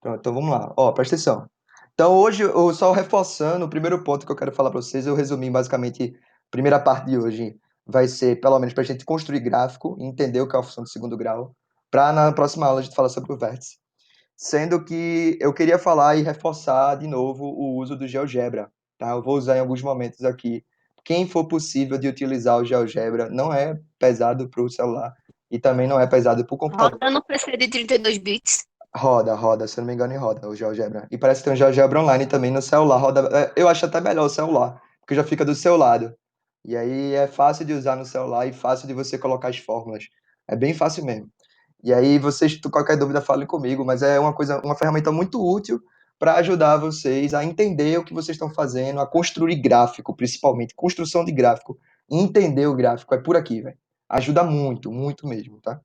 Pronto, então vamos lá. Ó, presta atenção. Então hoje, eu só reforçando, o primeiro ponto que eu quero falar para vocês, eu resumi basicamente, a primeira parte de hoje vai ser, pelo menos, para a gente construir gráfico e entender o que é a função do segundo grau, para na próxima aula a gente falar sobre o vértice. Sendo que eu queria falar e reforçar de novo o uso do GeoGebra, tá? Eu vou usar em alguns momentos aqui. Quem for possível de utilizar o GeoGebra, não é pesado para o celular e também não é pesado para o computador. Roda no PC de 32 bits. Roda, se eu não me engano, roda o GeoGebra. E parece que tem um GeoGebra online também no celular. Roda, eu acho até melhor o celular, porque já fica do seu lado. E aí é fácil de usar no celular e fácil de você colocar as fórmulas. É bem fácil mesmo. E aí, vocês, qualquer dúvida, falem comigo, mas é uma ferramenta muito útil para ajudar vocês a entender o que vocês estão fazendo, a construir gráfico, principalmente, construção de gráfico, entender o gráfico, é por aqui, velho. Ajuda muito, muito mesmo, tá?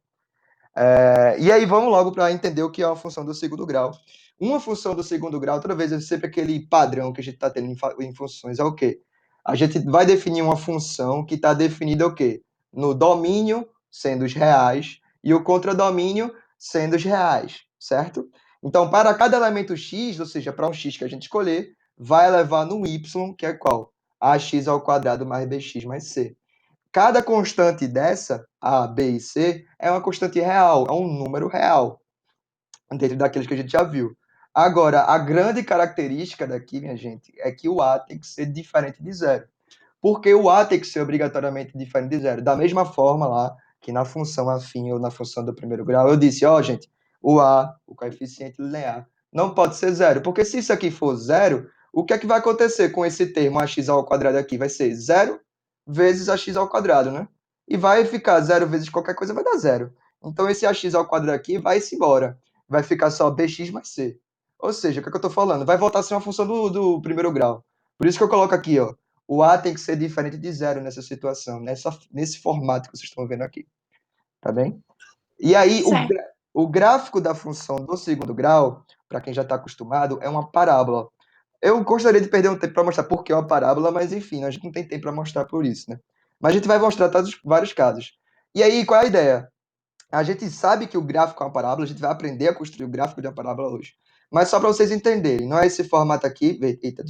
E aí vamos logo para entender o que é a função do segundo grau. Uma função do segundo grau, toda vez é sempre aquele padrão que a gente está tendo em funções, é o quê? A gente vai definir uma função que está definida o quê? No domínio, sendo os reais, e o contradomínio, sendo os reais, certo? Então, para cada elemento x, ou seja, para um x que a gente escolher, vai levar no y, que é qual? Ax ao quadrado mais bx mais c. Cada constante dessa, A, B e C, é uma constante real, é um número real, dentro daqueles que a gente já viu. Agora, a grande característica daqui, minha gente, é que o A tem que ser diferente de zero. Porque o A tem que ser obrigatoriamente diferente de zero. Da mesma forma lá que na função afim ou na função do primeiro grau, eu disse, ó, gente, o A, o coeficiente linear, não pode ser zero. Porque se isso aqui for zero, o que é que vai acontecer com esse termo ax ao quadrado aqui? Vai ser zero vezes ax ao quadrado, né? E vai ficar zero vezes qualquer coisa, vai dar zero. Então esse ax ao quadrado aqui vai-se embora. Vai ficar só bx mais c. Ou seja, o que, é que eu estou falando? Vai voltar a ser uma função do primeiro grau. Por isso que eu coloco aqui, ó, o A tem que ser diferente de zero nessa situação, nesse formato que vocês estão vendo aqui. Tá bem? E aí, Certo. o gráfico da função do segundo grau, para quem já está acostumado, é uma parábola. Eu gostaria de perder um tempo para mostrar por que é uma parábola, mas enfim, a gente não tem tempo para mostrar por isso, né? Mas a gente vai mostrar todos vários casos. E aí, qual é a ideia? A gente sabe que o gráfico é uma parábola, a gente vai aprender a construir o gráfico de uma parábola hoje. Mas só para vocês entenderem, não é esse formato aqui. Eita,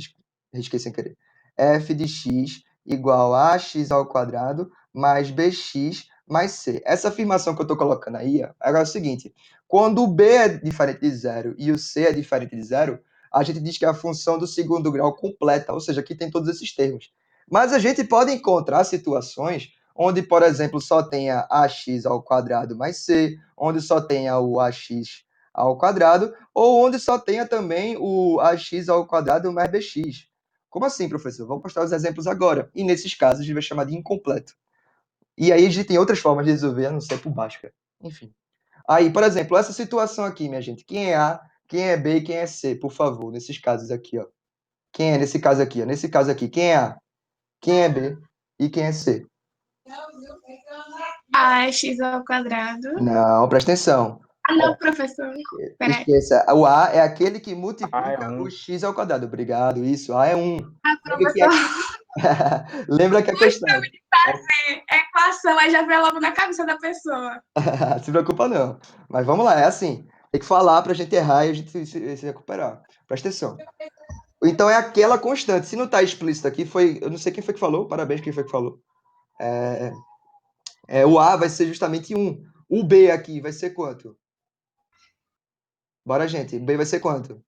risquei sem querer. F de x igual a x ao quadrado mais bx mais c. Essa afirmação que eu estou colocando aí é o seguinte: quando o b é diferente de zero e o c é diferente de zero, a gente diz que é a função do segundo grau completa, ou seja, aqui tem todos esses termos. Mas a gente pode encontrar situações onde, por exemplo, só tenha ax ao quadrado mais c, onde só tenha o ax ao quadrado, ou onde só tenha também o ax ao quadrado mais bx. Como assim, professor? Vou mostrar os exemplos agora. E nesses casos, a gente vai chamar de incompleto. E aí a gente tem outras formas de resolver, a não ser por Bhaskara. Enfim. Aí, por exemplo, essa situação aqui, minha gente. Quem é A, quem é B e quem é C, por favor, nesses casos aqui, ó. Quem é nesse caso aqui, ó? Nesse caso aqui, quem é A, quem é B e quem é C? Ax ao quadrado. Não, presta atenção. Ah, não, professor. Peraí. Esqueça. O A é aquele que Ah, é multiplica o um. x ao quadrado. Obrigado. Isso. A é 1. Ah, Lembra que a, professor. Lembra que a questão. Fazer equação, aí já veio logo na cabeça da pessoa. Se preocupa, não. Mas vamos lá, é assim. Tem que falar para a gente errar e a gente se recuperar. Presta atenção. Então é aquela constante. Se não está explícito aqui, foi. Eu não sei quem foi que falou. Parabéns, quem foi que falou. O A vai ser justamente 1. O B aqui vai ser quanto? Bora, gente. O B vai ser quanto?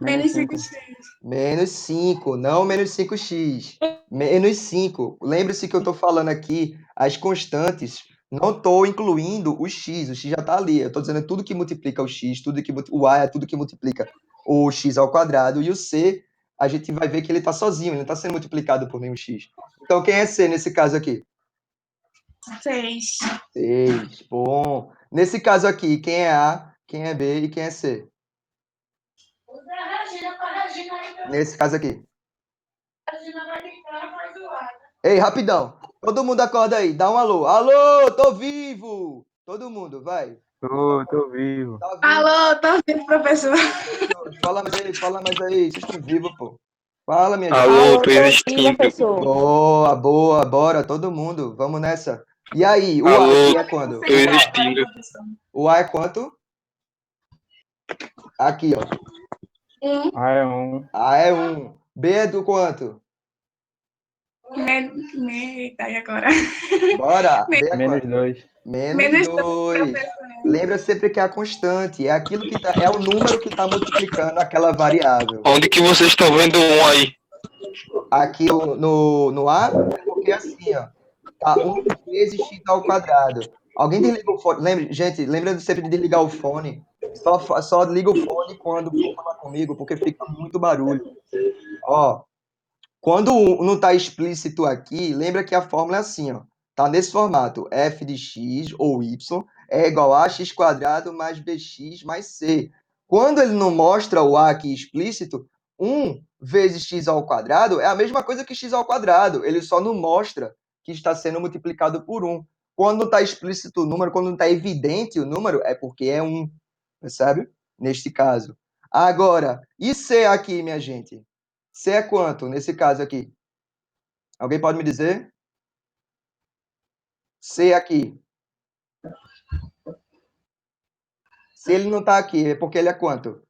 Menos Menos 5 5. x. Menos 5, não menos 5x. Menos 5. Lembre-se que eu estou falando aqui as constantes. Não estou incluindo o x. O x já está ali. Eu estou dizendo tudo que multiplica o x, o a é tudo que multiplica o x ao quadrado. E o c, a gente vai ver que ele está sozinho, ele não está sendo multiplicado por nenhum x. Então, quem é c nesse caso aqui? 6. 6. Bom. Nesse caso aqui, quem é a, quem é b e quem é c? Nesse caso aqui. Ei, rapidão. Todo mundo acorda aí. Dá um alô. Alô, tô vivo. Todo mundo, vai. Tô vivo. Tá vivo, Alô, tô ouvindo, professor. professor. Fala mais aí, fala mais aí. Vocês estão vivos, pô. Fala, minha gente. Alô, Alô, tô tô aqui, existindo. professor. Boa, boa. Bora, todo mundo. Vamos nessa. E aí, o A Alô, aqui é Como é que quando? tô você O A. escreve aí, existindo. professor? O A é quanto? Aqui, ó. A é 1. A é 1. B é do quanto? Eita, e agora? Bora. B é Menos quanto? 2. Menos Menos 2. professor. Lembra sempre que é a constante. É aquilo que tá, é o número que está multiplicando aquela variável. Onde que vocês estão vendo um aí? Aqui no A, é porque é assim, ó. Tá 1 vezes x ao quadrado. Alguém desliga o fone? Gente, lembra sempre de desligar o fone. Só liga o fone quando for falar comigo, porque fica muito barulho. Ó, quando não está explícito aqui, lembra que a fórmula é assim, ó. Tá nesse formato. F de x ou y é igual a x quadrado mais bx mais c. Quando ele não mostra o a aqui explícito, 1 vezes x ao quadrado é a mesma coisa que x ao quadrado. Ele só não mostra que está sendo multiplicado por 1. Quando não está explícito o número, quando não está evidente o número, é porque é 1. Percebe? Neste caso. Agora, e c aqui, minha gente? C é quanto nesse caso aqui? Alguém pode me dizer? C aqui. Se ele não está aqui, é porque ele é quanto?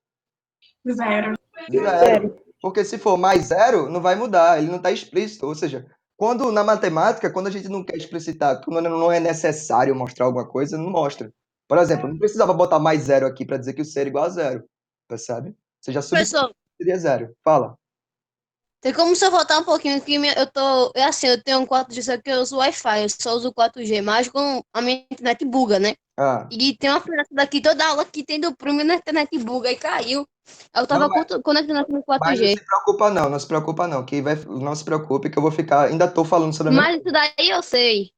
Zero. Zero. Porque se for mais zero, não vai mudar, ele não está explícito. Ou seja, quando na matemática, quando a gente não quer explicitar, quando não é necessário mostrar alguma coisa, não mostra. Por exemplo, não precisava botar mais zero aqui para dizer que o C era igual a zero. Percebe? Você já Professor, seria zero. Fala. tem como se eu voltar um pouquinho aqui? Eu tô. É assim, eu tenho um 4G, só que eu uso Wi-Fi, eu só uso 4G, mas com a minha internet buga, né? Ah, E tem uma diferença daqui, toda aula que tem do Prumo e na internet buga e caiu. Eu não, tava conectando aqui no mas não 4G. se preocupa não, não se preocupa não, não se preocupe que eu vou ficar, ainda estou falando sobre a mesma. Mas isso daí eu sei.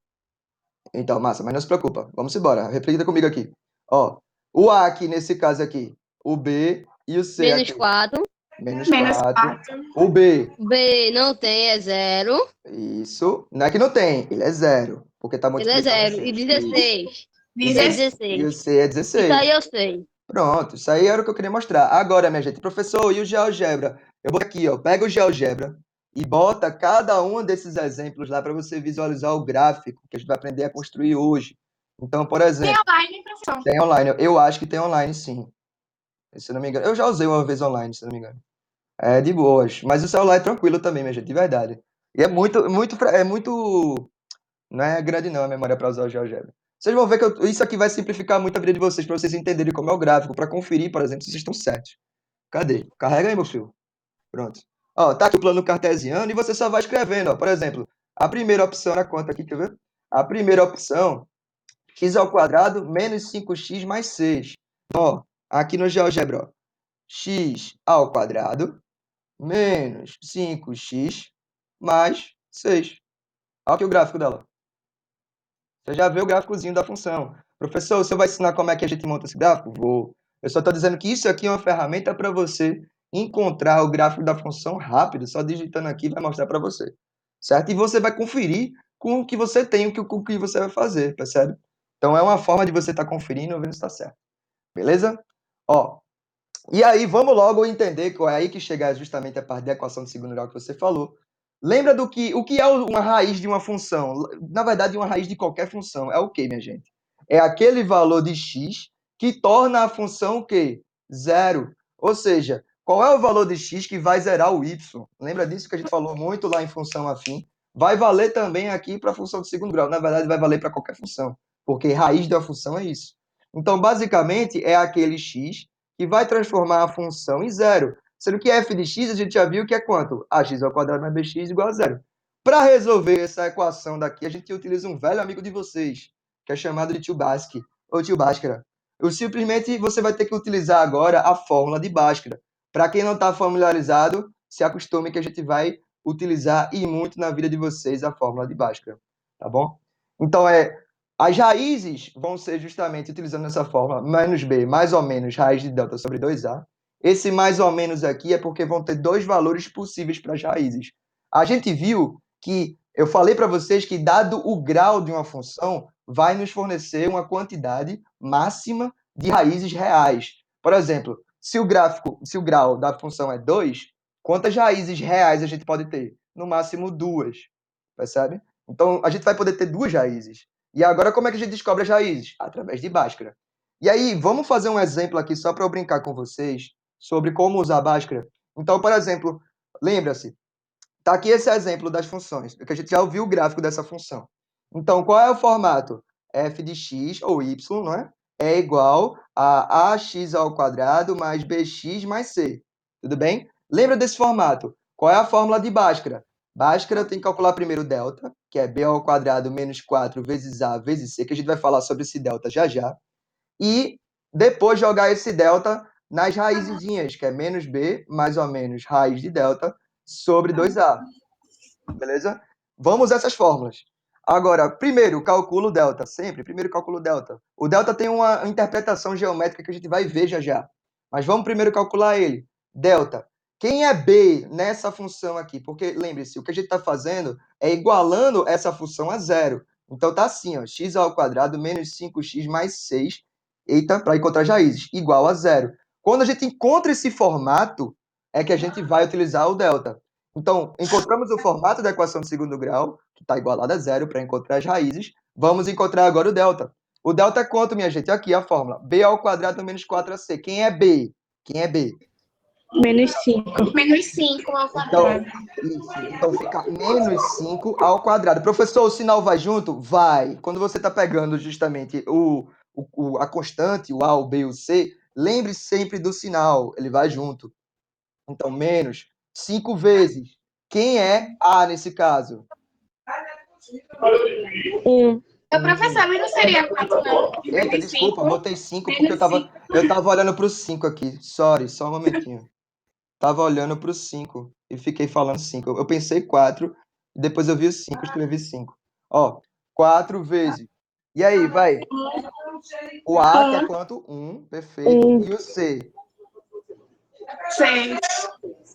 Então, massa, mas não se preocupa. Vamos embora. Reflita comigo aqui. Ó, o A aqui nesse caso aqui, o B e o C Menos aqui, 4. menos Menos 4. 4. O B, B não tem, é 0. isso. Não é que não tem, ele é zero, porque está Ele é multiplicando 0. E x. Isso. 16. É 16. E o 16. C é Isso 16. aí eu sei. Pronto, isso aí era o que eu queria mostrar. Agora, minha gente, professor, e o GeoGebra? Eu vou aqui, ó, pega o GeoGebra e bota cada um desses exemplos lá para você visualizar o gráfico que a gente vai aprender a construir hoje. Então, por Tem exemplo, online, professor. tem online. Eu acho que tem online, sim. Se eu não me engano. Eu já usei uma vez online, se eu não me engano. É de boas. Mas o celular é tranquilo também, minha gente, de verdade. E é muito. Não é grande, não, a memória para usar o GeoGebra. Vocês vão ver que isso aqui vai simplificar muito a vida de vocês, para vocês entenderem como é o gráfico, para conferir, por exemplo, se vocês estão certos. Cadê? Carrega aí, meu filho. Pronto. Ó, tá aqui o plano cartesiano e você só vai escrevendo, ó. Por exemplo, a primeira opção era quanto aqui, quer ver? A primeira opção, x ao quadrado menos 5x mais 6. Ó, aqui no GeoGebra, ó, x ao quadrado menos 5x mais 6. Olha aqui o gráfico dela. Você já vê o gráficozinho da função. Professor, você vai ensinar como é que a gente monta esse gráfico? Vou. Eu só estou dizendo que isso aqui é uma ferramenta para você encontrar o gráfico da função rápido. Só digitando aqui vai mostrar para você. Certo? E você vai conferir com o que você tem, com o que você vai fazer, percebe? Então é uma forma de você estar conferindo e vendo se está certo. Beleza? Ó, e aí, vamos logo entender qual é aí que chega justamente a parte da equação de segundo grau que você falou. Lembra o que é uma raiz de uma função? Na verdade, uma raiz de qualquer função é o quê, minha gente? É aquele valor de x que torna a função o quê? Zero. Ou seja, qual é o valor de x que vai zerar o y? Lembra disso que a gente falou muito lá em função afim? Vai valer também aqui para a função de segundo grau. Na verdade, vai valer para qualquer função, porque raiz da função é isso. Então, basicamente, é aquele x que vai transformar a função em zero. Sendo que f de x a gente já viu que é quanto? Ax ao quadrado mais bx igual a zero. Para resolver essa equação daqui, a gente utiliza um velho amigo de vocês, que é chamado de tio Basque, ou tio Bhaskara. Simplesmente você vai ter que utilizar agora a fórmula de Bhaskara. Para quem não está familiarizado, se acostume que a gente vai utilizar e muito na vida de vocês a fórmula de Bhaskara. Tá bom? Então, as raízes vão ser justamente utilizando essa fórmula, menos b, mais ou menos, raiz de delta sobre 2a. Esse mais ou menos aqui é porque vão ter dois valores possíveis para as raízes. A gente viu que, eu falei para vocês que, dado o grau de uma função, vai nos fornecer uma quantidade máxima de raízes reais. Por exemplo, se o grau da função é 2, quantas raízes reais a gente pode ter? No máximo 2, percebe? Então, a gente vai poder ter duas raízes. E agora, como é que a gente descobre as raízes? Através de Bhaskara. E aí, vamos fazer um exemplo aqui só para eu brincar com vocês sobre como usar Bhaskara. Então, por exemplo, lembra-se, tá aqui esse exemplo das funções, que a gente já ouviu o gráfico dessa função. Então, qual é o formato? F de x, ou y, não é? É igual a ax ao quadrado mais bx mais c. Tudo bem? Lembra desse formato? Qual é a fórmula de Bhaskara? Bhaskara tem que calcular primeiro o delta, que é b ao quadrado menos 4 vezes a vezes c, que a gente vai falar sobre esse delta já já. E depois jogar esse delta nas raizinhas, que é menos b mais ou menos raiz de delta sobre 2a. Beleza? Vamos essas fórmulas. Agora, primeiro, calculo delta. Sempre, primeiro calculo delta. O delta tem uma interpretação geométrica que a gente vai ver já já. Mas vamos primeiro calcular ele. Delta. Quem é b nessa função aqui? Porque, lembre-se, o que a gente está fazendo é igualando essa função a zero. Então, tá assim, ó, x ao quadrado menos 5x mais 6, eita, para encontrar as raízes, igual a zero. Quando a gente encontra esse formato, é que a gente vai utilizar o delta. Então, encontramos o formato da equação de segundo grau, que está igualada a zero, para encontrar as raízes. Vamos encontrar agora o delta. O delta é quanto, minha gente? Aqui a fórmula. B ao quadrado menos 4ac. Quem é B? Quem é B? Menos 5. Menos 5 ao Então, quadrado. isso. Então, fica menos 5 ao quadrado. Professor, o sinal vai junto? Vai. Quando você está pegando justamente a constante, o A, o B e o C, lembre sempre do sinal. Ele vai junto. Então, menos 5 vezes. Quem é A nesse caso? 1. Meu professor, mas não seria 4, não. Eita, Menos desculpa, 5. botei 5 porque eu tava olhando pro 5 aqui. Sorry, só um momentinho. Tava olhando pro 5 e fiquei falando 5. Eu pensei 4, depois eu vi o 5, escrevi 5. Ó, 4 vezes. E aí, vai. O A, que é quanto? 1, perfeito. E o C? 6.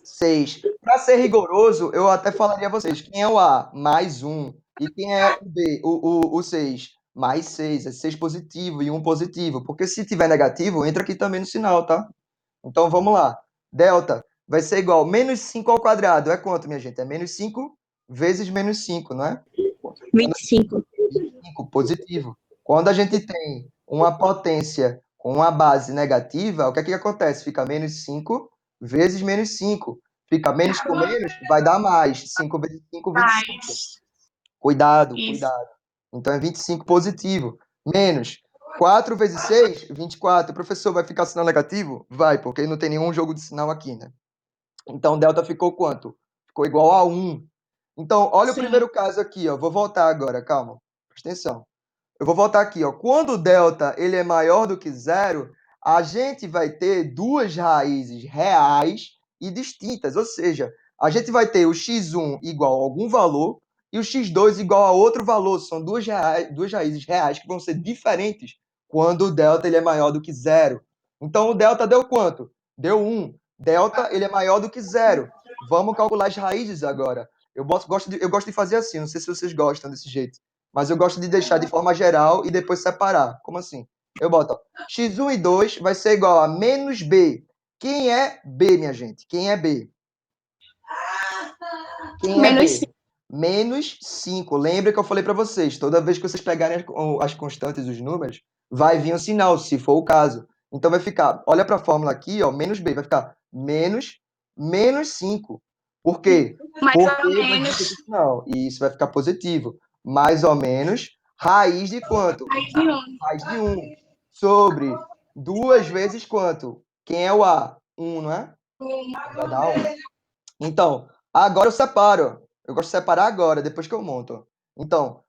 6. Para ser rigoroso, eu até falaria a vocês, quem é o A? Mais 1. E quem é o B? O 6? Mais 6. É 6 positivo e 1 positivo. Porque se tiver negativo, entra aqui também no sinal, tá? Então, vamos lá. Delta vai ser igual menos 5 ao quadrado. É quanto, minha gente? É menos 5 vezes menos 5, não é? 25. 25, positivo. Quando a gente tem uma potência com uma base negativa, o que é que acontece? Fica menos 5 vezes menos 5. Fica menos com menos, vai dar mais. 5 vezes 5, 25. Mais. Cuidado, Isso. cuidado. Então é 25 positivo. Menos 4 vezes 6, 24. Professor, vai ficar sinal negativo? Vai, porque não tem nenhum jogo de sinal aqui, né? Então, delta ficou quanto? Ficou igual a 1. Então, olha o Sim. primeiro caso aqui, ó. Vou voltar agora, calma. Presta atenção. Eu vou voltar aqui, ó. Quando o delta ele é maior do que zero, a gente vai ter duas raízes reais e distintas. Ou seja, a gente vai ter o x1 igual a algum valor e o x2 igual a outro valor. São duas raízes reais que vão ser diferentes quando o delta ele é maior do que zero. Então, o delta deu quanto? Deu 1. Delta ele é maior do que zero. Vamos calcular as raízes agora. Eu gosto de fazer assim, não sei se vocês gostam desse jeito. Mas eu gosto de deixar de forma geral e depois separar. Como assim? Eu boto ó, x1 e 2 vai ser igual a menos b. Quem é b, minha gente? Quem é b? Quem é Menos b? 5. Menos 5. Lembra que eu falei para vocês, toda vez que vocês pegarem as constantes, os números, vai vir um sinal, se for o caso. Então vai ficar, olha para a fórmula aqui, ó, menos b, vai ficar menos 5. Por quê? Mais Porque ou vai vir menos. esse sinal. E isso vai ficar positivo. Mais ou menos, raiz de quanto? Mais de 1. Raiz de 1. Sobre 2 vezes quanto? Quem é o A? 1, não é? Vai dar 1. Então, agora eu separo. Eu gosto de separar agora, depois que eu monto. Então,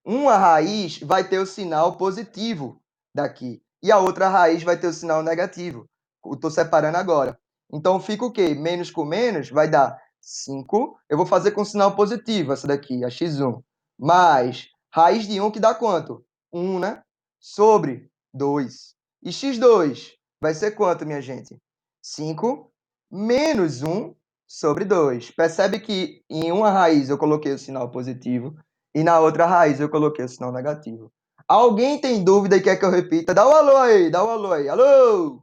uma raiz vai ter o sinal positivo daqui. E a outra raiz vai ter o sinal negativo. Eu estou separando agora. Então, fica o quê? Menos com menos vai dar 5. Eu vou fazer com sinal positivo essa daqui, a x1. Mais raiz de 1 que dá quanto? 1, né? Sobre 2. E x2 vai ser quanto, minha gente? 5 menos 1 sobre 2. Percebe que em uma raiz eu coloquei o sinal positivo e na outra raiz eu coloquei o sinal negativo. Alguém tem dúvida e quer que eu repita? Dá um alô aí, dá um alô aí. Alô!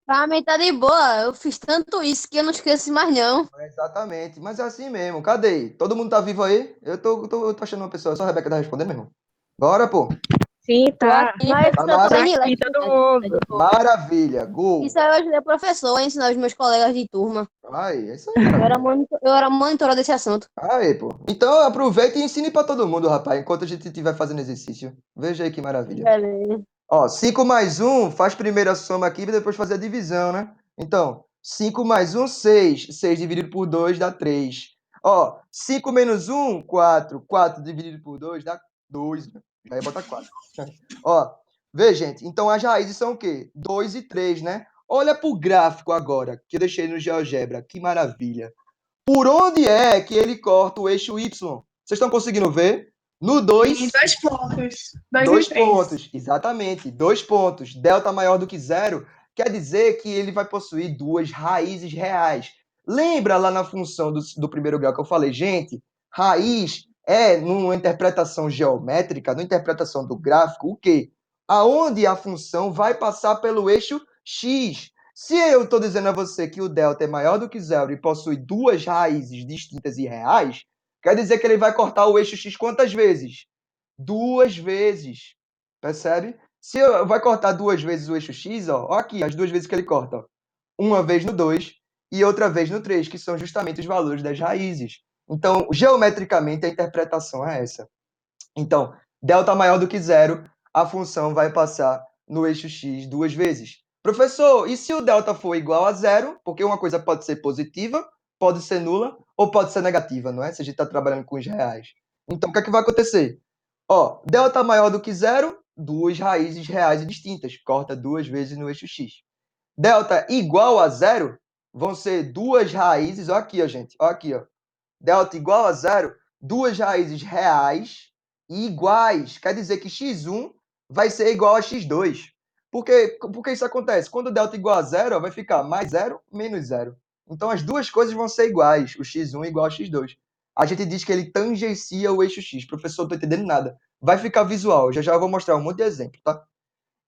Pra mim tá de boa. Eu fiz tanto isso que eu não esqueço mais, não. Exatamente, mas é assim mesmo. Cadê? Todo mundo tá vivo aí? Eu tô achando uma pessoa. Só a Rebeca tá respondendo, meu irmão. Bora, pô. Sim, tá. Mas Tá eu mara- também Aqui todo mundo. Maravilha, gol. Isso aí eu ajudei o professor a ensinar os meus colegas de turma. Aí, é isso aí, maravilha. Eu era monitora desse assunto. Aí, pô. Então aproveita e ensine pra todo mundo, rapaz, enquanto a gente estiver fazendo exercício. Veja aí que maravilha. Beleza. Ó, 5 mais um, faz primeiro a soma aqui e depois fazer a divisão, né? Então, 5 mais um, 6. 6 dividido por 2 dá 3. Ó, 5 menos um, 4. 4 dividido por 2 dá 2. Né? Já ia botar 4. Ó, vê, gente. Então, as raízes são o quê? 2 e 3, né? Olha pro gráfico agora, que eu deixei no GeoGebra. Que maravilha. Por onde é que ele corta o eixo Y? Vocês estão conseguindo ver? No 2. Em 2 pontos. 2 Dois e 3. pontos, exatamente. 2 pontos. Delta maior do que zero quer dizer que ele vai possuir duas raízes reais. Lembra lá na função do primeiro grau que eu falei, gente, raiz é, numa interpretação geométrica, numa interpretação do gráfico, o quê? Aonde a função vai passar pelo eixo x. Se eu estou dizendo a você que o delta é maior do que zero e possui duas raízes distintas e reais, quer dizer que ele vai cortar o eixo x quantas vezes? 2 vezes. Percebe? Se vai cortar 2 vezes o eixo x, ó aqui, as 2 vezes que ele corta. Ó. Uma vez no 2 e outra vez no 3, que são justamente os valores das raízes. Então, geometricamente, a interpretação é essa. Então, delta maior do que zero, a função vai passar no eixo x 2 vezes. Professor, e se o delta for igual a zero? Porque uma coisa pode ser positiva, pode ser nula ou pode ser negativa, não é? Se a gente está trabalhando com os reais. Então, o que é que vai acontecer? Ó, delta maior do que zero, duas raízes reais e distintas. Corta 2 vezes no eixo x. Delta igual a zero, vão ser duas raízes, ó aqui, ó, gente. Ó aqui, ó. Delta igual a zero, duas raízes reais e iguais. Quer dizer que x1 vai ser igual a x2. Porque isso acontece? Quando delta igual a zero, ó, vai ficar mais zero, menos zero. Então, as duas coisas vão ser iguais. O x1 igual a x2. A gente diz que ele tangencia o eixo x. Professor, não estou entendendo nada. Vai ficar visual. Já já eu vou mostrar um monte de exemplo, tá?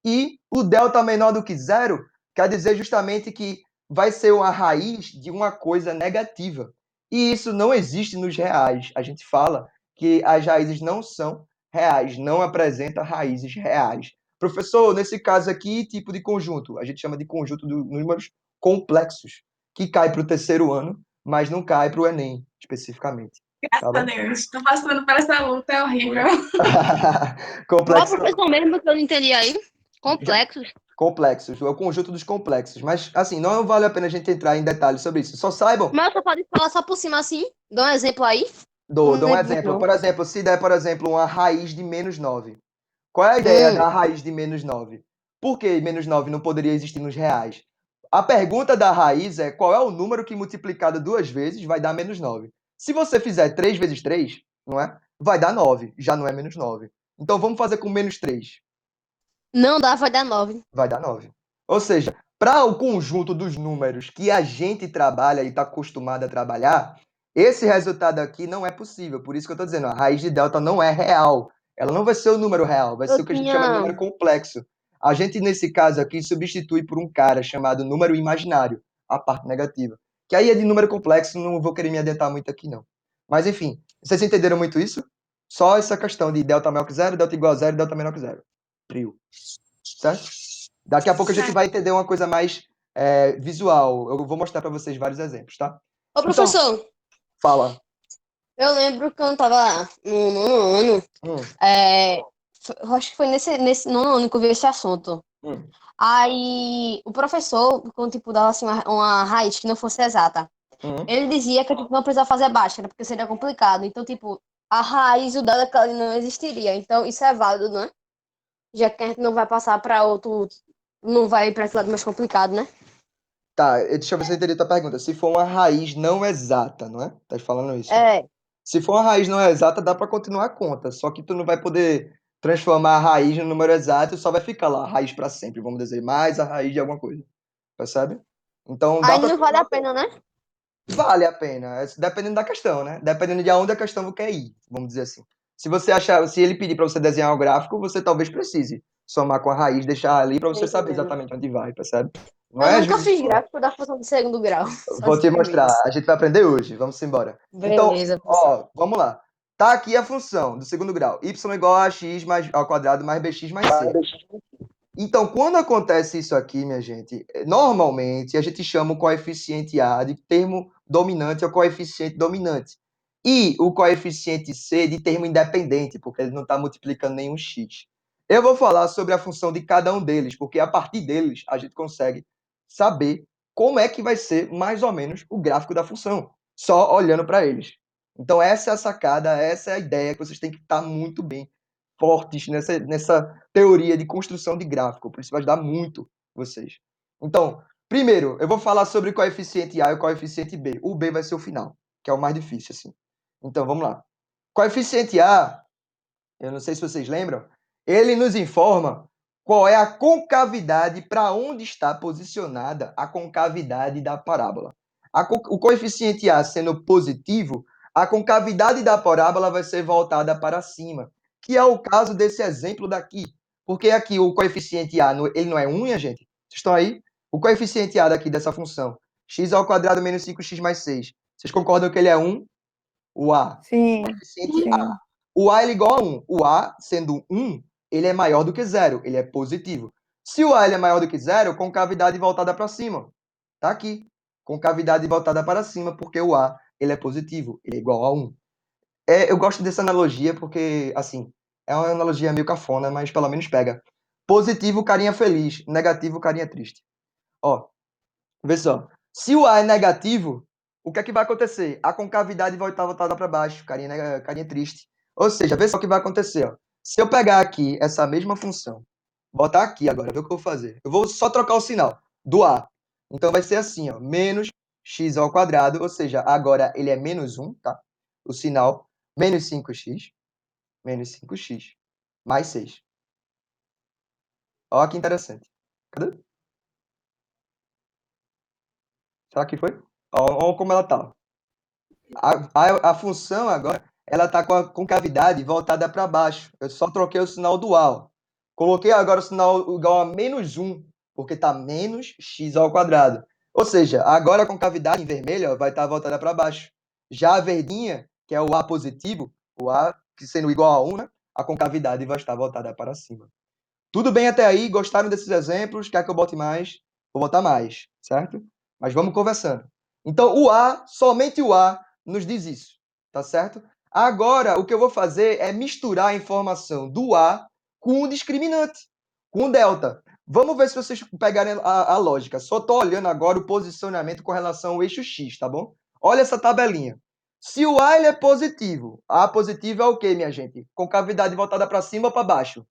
E o delta menor do que zero quer dizer justamente que vai ser uma raiz de uma coisa negativa. E isso não existe nos reais. A gente fala que as raízes não são reais, não apresenta raízes reais. Professor, nesse caso aqui, tipo de conjunto, a gente chama de conjunto de números complexos, que cai para o terceiro ano, mas não cai para o Enem, especificamente. Graças Tá a bom? Deus. Estou passando por essa luta, é horrível. Qual Complexo. professor mesmo que eu não entendi aí? Complexos. Complexos, é o conjunto dos complexos. Mas, assim, não vale a pena a gente entrar em detalhes sobre isso. Só saibam, Mas você pode falar só por cima assim? Dá um exemplo aí? dou um lembro muito, exemplo. não. Por exemplo, se der, por exemplo, uma raiz de -9. Qual é a ideia da raiz de -9? Por que -9 não poderia existir nos reais? A pergunta da raiz é qual é o número que multiplicado 2 vezes vai dar -9. Se você fizer 3 vezes 3, não é? Vai dar 9, já não é -9. Então vamos fazer com -3. Não dá, vai dar 9. Vai dar 9. Ou seja, para o conjunto dos números que a gente trabalha e está acostumado a trabalhar, esse resultado aqui não é possível. Por isso que eu estou dizendo, a raiz de delta não é real. Ela não vai ser o número real, vai ser Eu o que a gente chama de tinha. número complexo. A gente, nesse caso aqui, substitui por um cara chamado número imaginário, a parte negativa. Que aí é de número complexo, não vou querer me adiantar muito aqui, não. Mas, enfim, vocês entenderam muito isso? Só essa questão de delta maior que zero, delta igual a zero, delta menor que zero. Trio. Certo? Daqui a pouco a gente vai entender uma coisa mais visual. Eu vou mostrar para vocês vários exemplos, tá? Ô, professor, Fala. eu lembro que eu tava no nono ano. Hum, Eu acho que foi nesse nono ano que eu vi esse assunto. hum. Aí o professor, quando tipo, dava assim, uma raiz que não fosse exata, Uhum. ele dizia que tipo, não precisava fazer baixa, porque seria complicado. Então, tipo, a raiz, o dado ali não existiria. Então, isso é válido, né? Já que a gente não vai passar para outro. Não vai para esse lado mais complicado, né? Tá, deixa eu ver se eu entendi a tua pergunta. Se for uma raiz não exata, não é? Tá falando isso? É. Se for uma raiz não exata, dá para continuar a conta. Só que tu não vai poder transformar a raiz no número exato e só vai ficar lá a raiz para sempre, vamos dizer, mais a raiz de alguma coisa. Percebe? Então dá Aí para não vale continuar a pena, né? Vale a pena, dependendo da questão, né? Dependendo de aonde a questão quer ir, vamos dizer assim. Se você achar, se ele pedir para você desenhar o gráfico, você talvez precise somar com a raiz, deixar ali para Tô você saber entendendo. exatamente onde vai, percebe? Não Eu é nunca juiz de fiz fora. gráfico da função de segundo grau. Só Vou os te mostrar, primeiros. a gente vai aprender hoje, vamos embora. Então, Beleza, professor. ó, vamos lá. Tá aqui a função do segundo grau. Y igual a x ao quadrado mais bx mais c. Então, quando acontece isso aqui, minha gente, normalmente a gente chama o coeficiente A de termo dominante ou coeficiente dominante. E o coeficiente C de termo independente, porque ele não está multiplicando nenhum x. Eu vou falar sobre a função de cada um deles, porque a partir deles a gente consegue saber como é que vai ser mais ou menos o gráfico da função, só olhando para eles. Então, essa é a sacada, essa é a ideia que vocês têm que estar muito bem fortes nessa teoria de construção de gráfico, por isso vai ajudar muito vocês. Então, primeiro, eu vou falar sobre o coeficiente A e o coeficiente B. O B vai ser o final, que é o mais difícil, assim. Então, vamos lá. Coeficiente A, eu não sei se vocês lembram, ele nos informa qual é a concavidade para onde está posicionada a concavidade da parábola. O coeficiente A sendo positivo, a concavidade da parábola vai ser voltada para cima, que é o caso desse exemplo daqui. Porque aqui o coeficiente A, ele não é 1, minha gente? Vocês estão aí? O coeficiente A daqui dessa função, x ao quadrado menos 5x mais 6. Vocês concordam que ele é 1? O A. Sim, Coeficiente sim. A. O A ele é igual a 1. O A, sendo 1, ele é maior do que 0. Ele é positivo. Se o A ele é maior do que 0, concavidade voltada para cima. Tá aqui. Concavidade voltada para cima, porque o A ele é positivo. Ele é igual a 1. Eu gosto dessa analogia porque, assim, é uma analogia meio cafona, mas pelo menos pega. Positivo, carinha feliz. Negativo, carinha triste. Ó, vê só. Se o A é negativo, o que é que vai acontecer? A concavidade vai estar voltada para baixo, carinha triste. Ou seja, vê só o que vai acontecer. Ó. Se eu pegar aqui essa mesma função, botar aqui agora, vê o que eu vou fazer. Eu vou só trocar o sinal do A. Então vai ser assim, ó, menos x ao quadrado, ou seja, agora ele é menos 1, tá? O sinal menos 5x, mais 6. Olha que interessante. Cadê? Será que foi? Olha como ela tá. A função agora, ela está com a concavidade voltada para baixo. Eu só troquei o sinal dual. Coloquei agora o sinal igual a menos 1, porque está menos x ao quadrado. Ou seja, agora a concavidade em vermelho ó, vai estar voltada para baixo. Já a verdinha, que é o A positivo, o A que sendo igual a 1, né? A concavidade vai estar voltada para cima. Tudo bem até aí? Gostaram desses exemplos? Quer que eu bote mais? Vou botar mais, certo? Mas vamos conversando. Então, o A, somente o A, nos diz isso, tá certo? Agora, o que eu vou fazer é misturar a informação do A com o discriminante, com o delta. Vamos ver se vocês pegarem a lógica. Só estou olhando agora o posicionamento com relação ao eixo X, tá bom? Olha essa tabelinha. Se o A ele é positivo, A positivo é o quê, minha gente? Concavidade voltada para cima ou para baixo?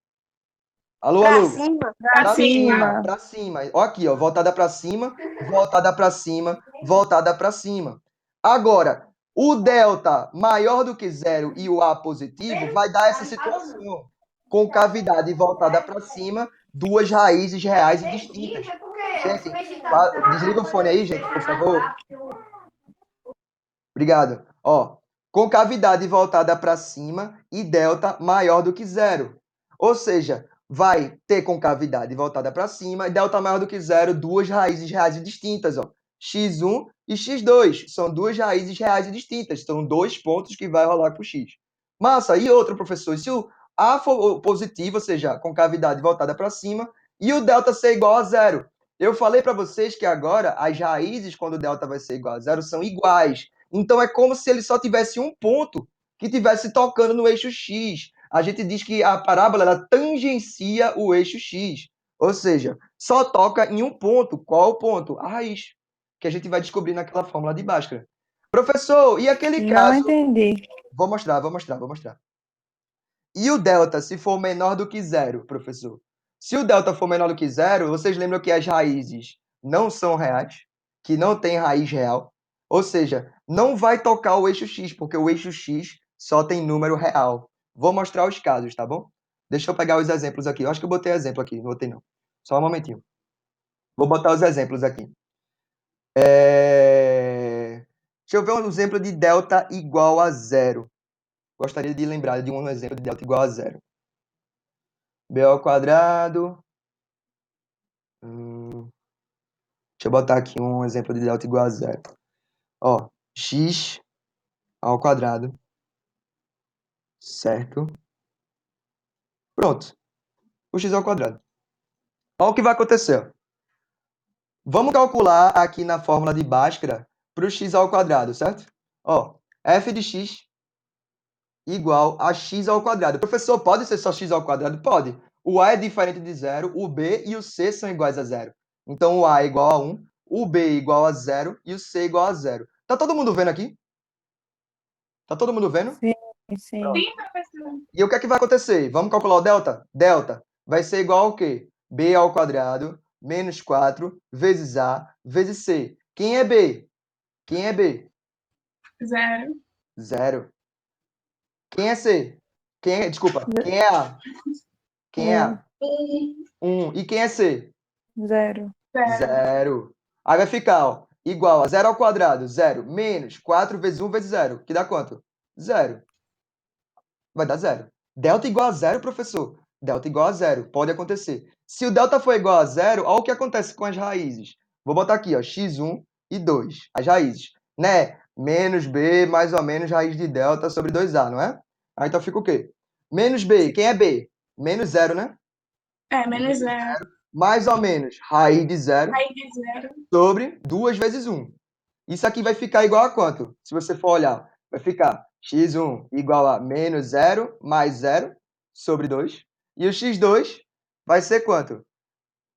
Alô, Pra alô? cima. Pra cima. Para cima. Ó aqui, ó, voltada para cima, voltada para cima, voltada para cima. Agora, o delta maior do que zero e o A positivo vai dar essa situação. Concavidade voltada para cima, duas raízes reais e distintas. Gente, desliga o fone aí, gente, por favor. Obrigado. Ó, concavidade voltada para cima e delta maior do que zero. Ou seja, vai ter concavidade voltada para cima e delta maior do que zero, duas raízes reais e distintas. Ó. x1 e x2 são duas raízes reais e distintas. São dois pontos que vai rolar com x. Massa, e outro, professor? Se o A for positivo, ou seja, concavidade voltada para cima, e o delta ser igual a zero. Eu falei para vocês que agora as raízes, quando o delta vai ser igual a zero, são iguais. Então é como se ele só tivesse um ponto que estivesse tocando no eixo X. A gente diz que a parábola ela tangencia o eixo X. Ou seja, só toca em um ponto. Qual o ponto? A raiz. Que a gente vai descobrir naquela fórmula de Bhaskara. Professor, e aquele Não caso. entendi. Vou mostrar. E o delta, se for menor do que zero, professor? Se o delta for menor do que zero, vocês lembram que as raízes não são reais, que não tem raiz real. Ou seja, não vai tocar o eixo X, porque o eixo X só tem número real. Vou mostrar os casos, tá bom? Deixa eu pegar os exemplos aqui. Eu acho que eu botei exemplo aqui, não botei não. Só um momentinho. Vou botar os exemplos aqui. Deixa eu ver um exemplo de delta igual a zero. Gostaria de lembrar de um exemplo de delta igual a zero. B ao quadrado. Deixa eu botar aqui um exemplo de delta igual a zero. Ó, x ao quadrado Certo. Pronto. O x ao quadrado. Olha o que vai acontecer. Ó. Vamos calcular aqui na fórmula de Bhaskara para o x ao quadrado, certo? Ó, f de x igual a x ao quadrado. Professor, pode ser só x ao quadrado? Pode. O a é diferente de zero, o b e o c são iguais a zero. Então, o a é igual a 1, o b é igual a zero e o c é igual a zero. Tá todo mundo vendo aqui? Tá todo mundo vendo? Sim, sim. Sim, professor. E o que é que vai acontecer? Vamos calcular o delta? Delta vai ser igual ao quê? B ao quadrado menos 4 vezes A vezes C. Quem é B? Quem é B? 0. 0. Quem é C? Desculpa. Quem é A? Quem é A? 1. E quem é C? 0. 0. Aí vai ficar, ó, igual a 0 ao quadrado, 0, menos 4 vezes 1 vezes 0, que dá quanto? 0. Vai dar 0. Delta igual a 0, professor. Delta igual a 0. Pode acontecer. Se o delta for igual a 0, olha o que acontece com as raízes. Vou botar aqui, ó, x1 e 2. As raízes. Né? Menos b mais ou menos raiz de delta sobre 2a, não é? Aí então fica o quê? Menos b. Quem é b? Menos 0, né? Menos 0. Mais ou menos raiz de 0 Raiz de 0. sobre 2 vezes 1. Isso aqui vai ficar igual a quanto? Se você for olhar, vai ficar x1 igual a menos 0 mais 0 sobre 2. E o x2 vai ser quanto?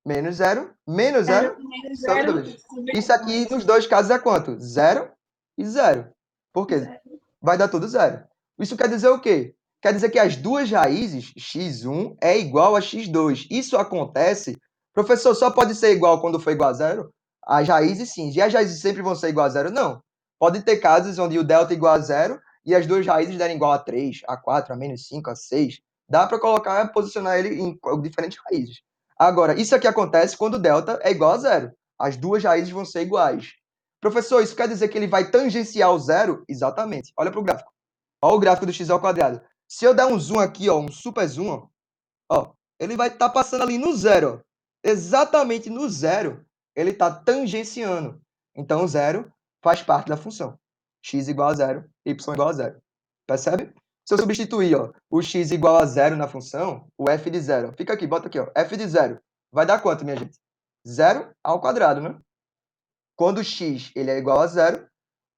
Menos 0, menos 0 Menos sobre 0. 2. Isso aqui, nos dois casos, é quanto? 0 e 0. Por quê? Vai dar tudo 0. Isso quer dizer o quê? Quer dizer que as duas raízes, x1 é igual a x2. Isso acontece... Professor, só pode ser igual quando for igual a 0? As raízes, sim. E as raízes sempre vão ser igual a 0? Não. Pode ter casos onde o delta é igual a 0 e as duas raízes derem igual a 3, a 4, a menos 5, a 6. Dá para colocar, posicionar ele em diferentes raízes. Agora, isso aqui acontece quando o delta é igual a 0. As duas raízes vão ser iguais. Professor, isso quer dizer que ele vai tangenciar o zero? Exatamente. Olha para o gráfico. Olha o gráfico do x ao quadrado. Se eu der um zoom aqui, ó, um super zoom, ó, ele vai estar passando ali no zero. Ó. Exatamente no zero, ele está tangenciando. Então, o zero faz parte da função. X igual a zero, y igual a zero. Percebe? Se eu substituir ó, o x igual a zero na função, o f de zero, fica aqui, bota aqui, ó, f de zero, vai dar quanto, minha gente? Zero ao quadrado, né? Quando o x ele é igual a zero,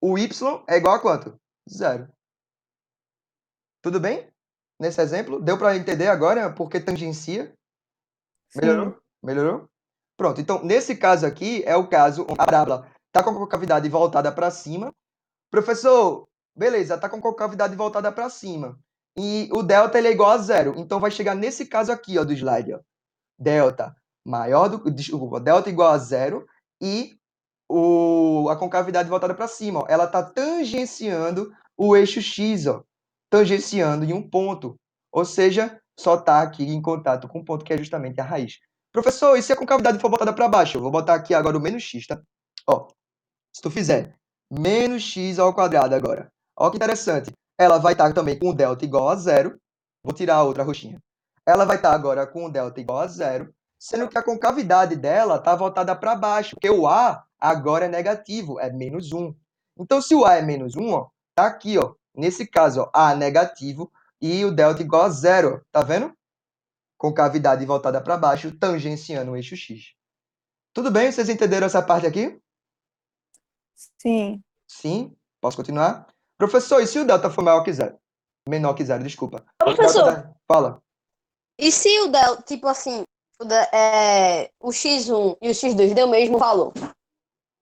o y é igual a quanto? Zero. Tudo bem? Nesse exemplo, deu para entender agora porque tangencia? Melhorou? Sim. Melhorou? Pronto, então, nesse caso aqui, é o caso onde a parábola está com a concavidade voltada para cima. Professor, beleza, está com a concavidade voltada para cima. E o delta ele é igual a zero. Então, vai chegar nesse caso aqui ó, do slide. Ó. Delta maior do... Desculpa, delta igual a zero e a concavidade voltada para cima. Ó. Ela está tangenciando o eixo X, ó. Tangenciando em um ponto. Ou seja, só está aqui em contato com o ponto que é justamente a raiz. Professor, e se a concavidade for voltada para baixo? Eu vou botar aqui agora o menos x, tá? Ó, se tu fizer menos x ao quadrado agora. Ó que interessante. Ela vai estar também com o delta igual a zero. Vou tirar a outra roxinha. Ela vai estar agora com o delta igual a zero, sendo que a concavidade dela está voltada para baixo, porque o A agora é negativo, é menos 1. Então, se o A é menos 1, ó, tá aqui, ó, nesse caso, ó, A negativo e o delta igual a zero. Ó, tá vendo? Concavidade voltada para baixo, tangenciando o eixo X. Tudo bem? Vocês entenderam essa parte aqui? Sim. Sim? Posso continuar? Professor, e se o delta for maior que zero? Menor que zero, desculpa. Professor, Fala. e se o delta, tipo assim, o x1 e o x2 deu o mesmo valor?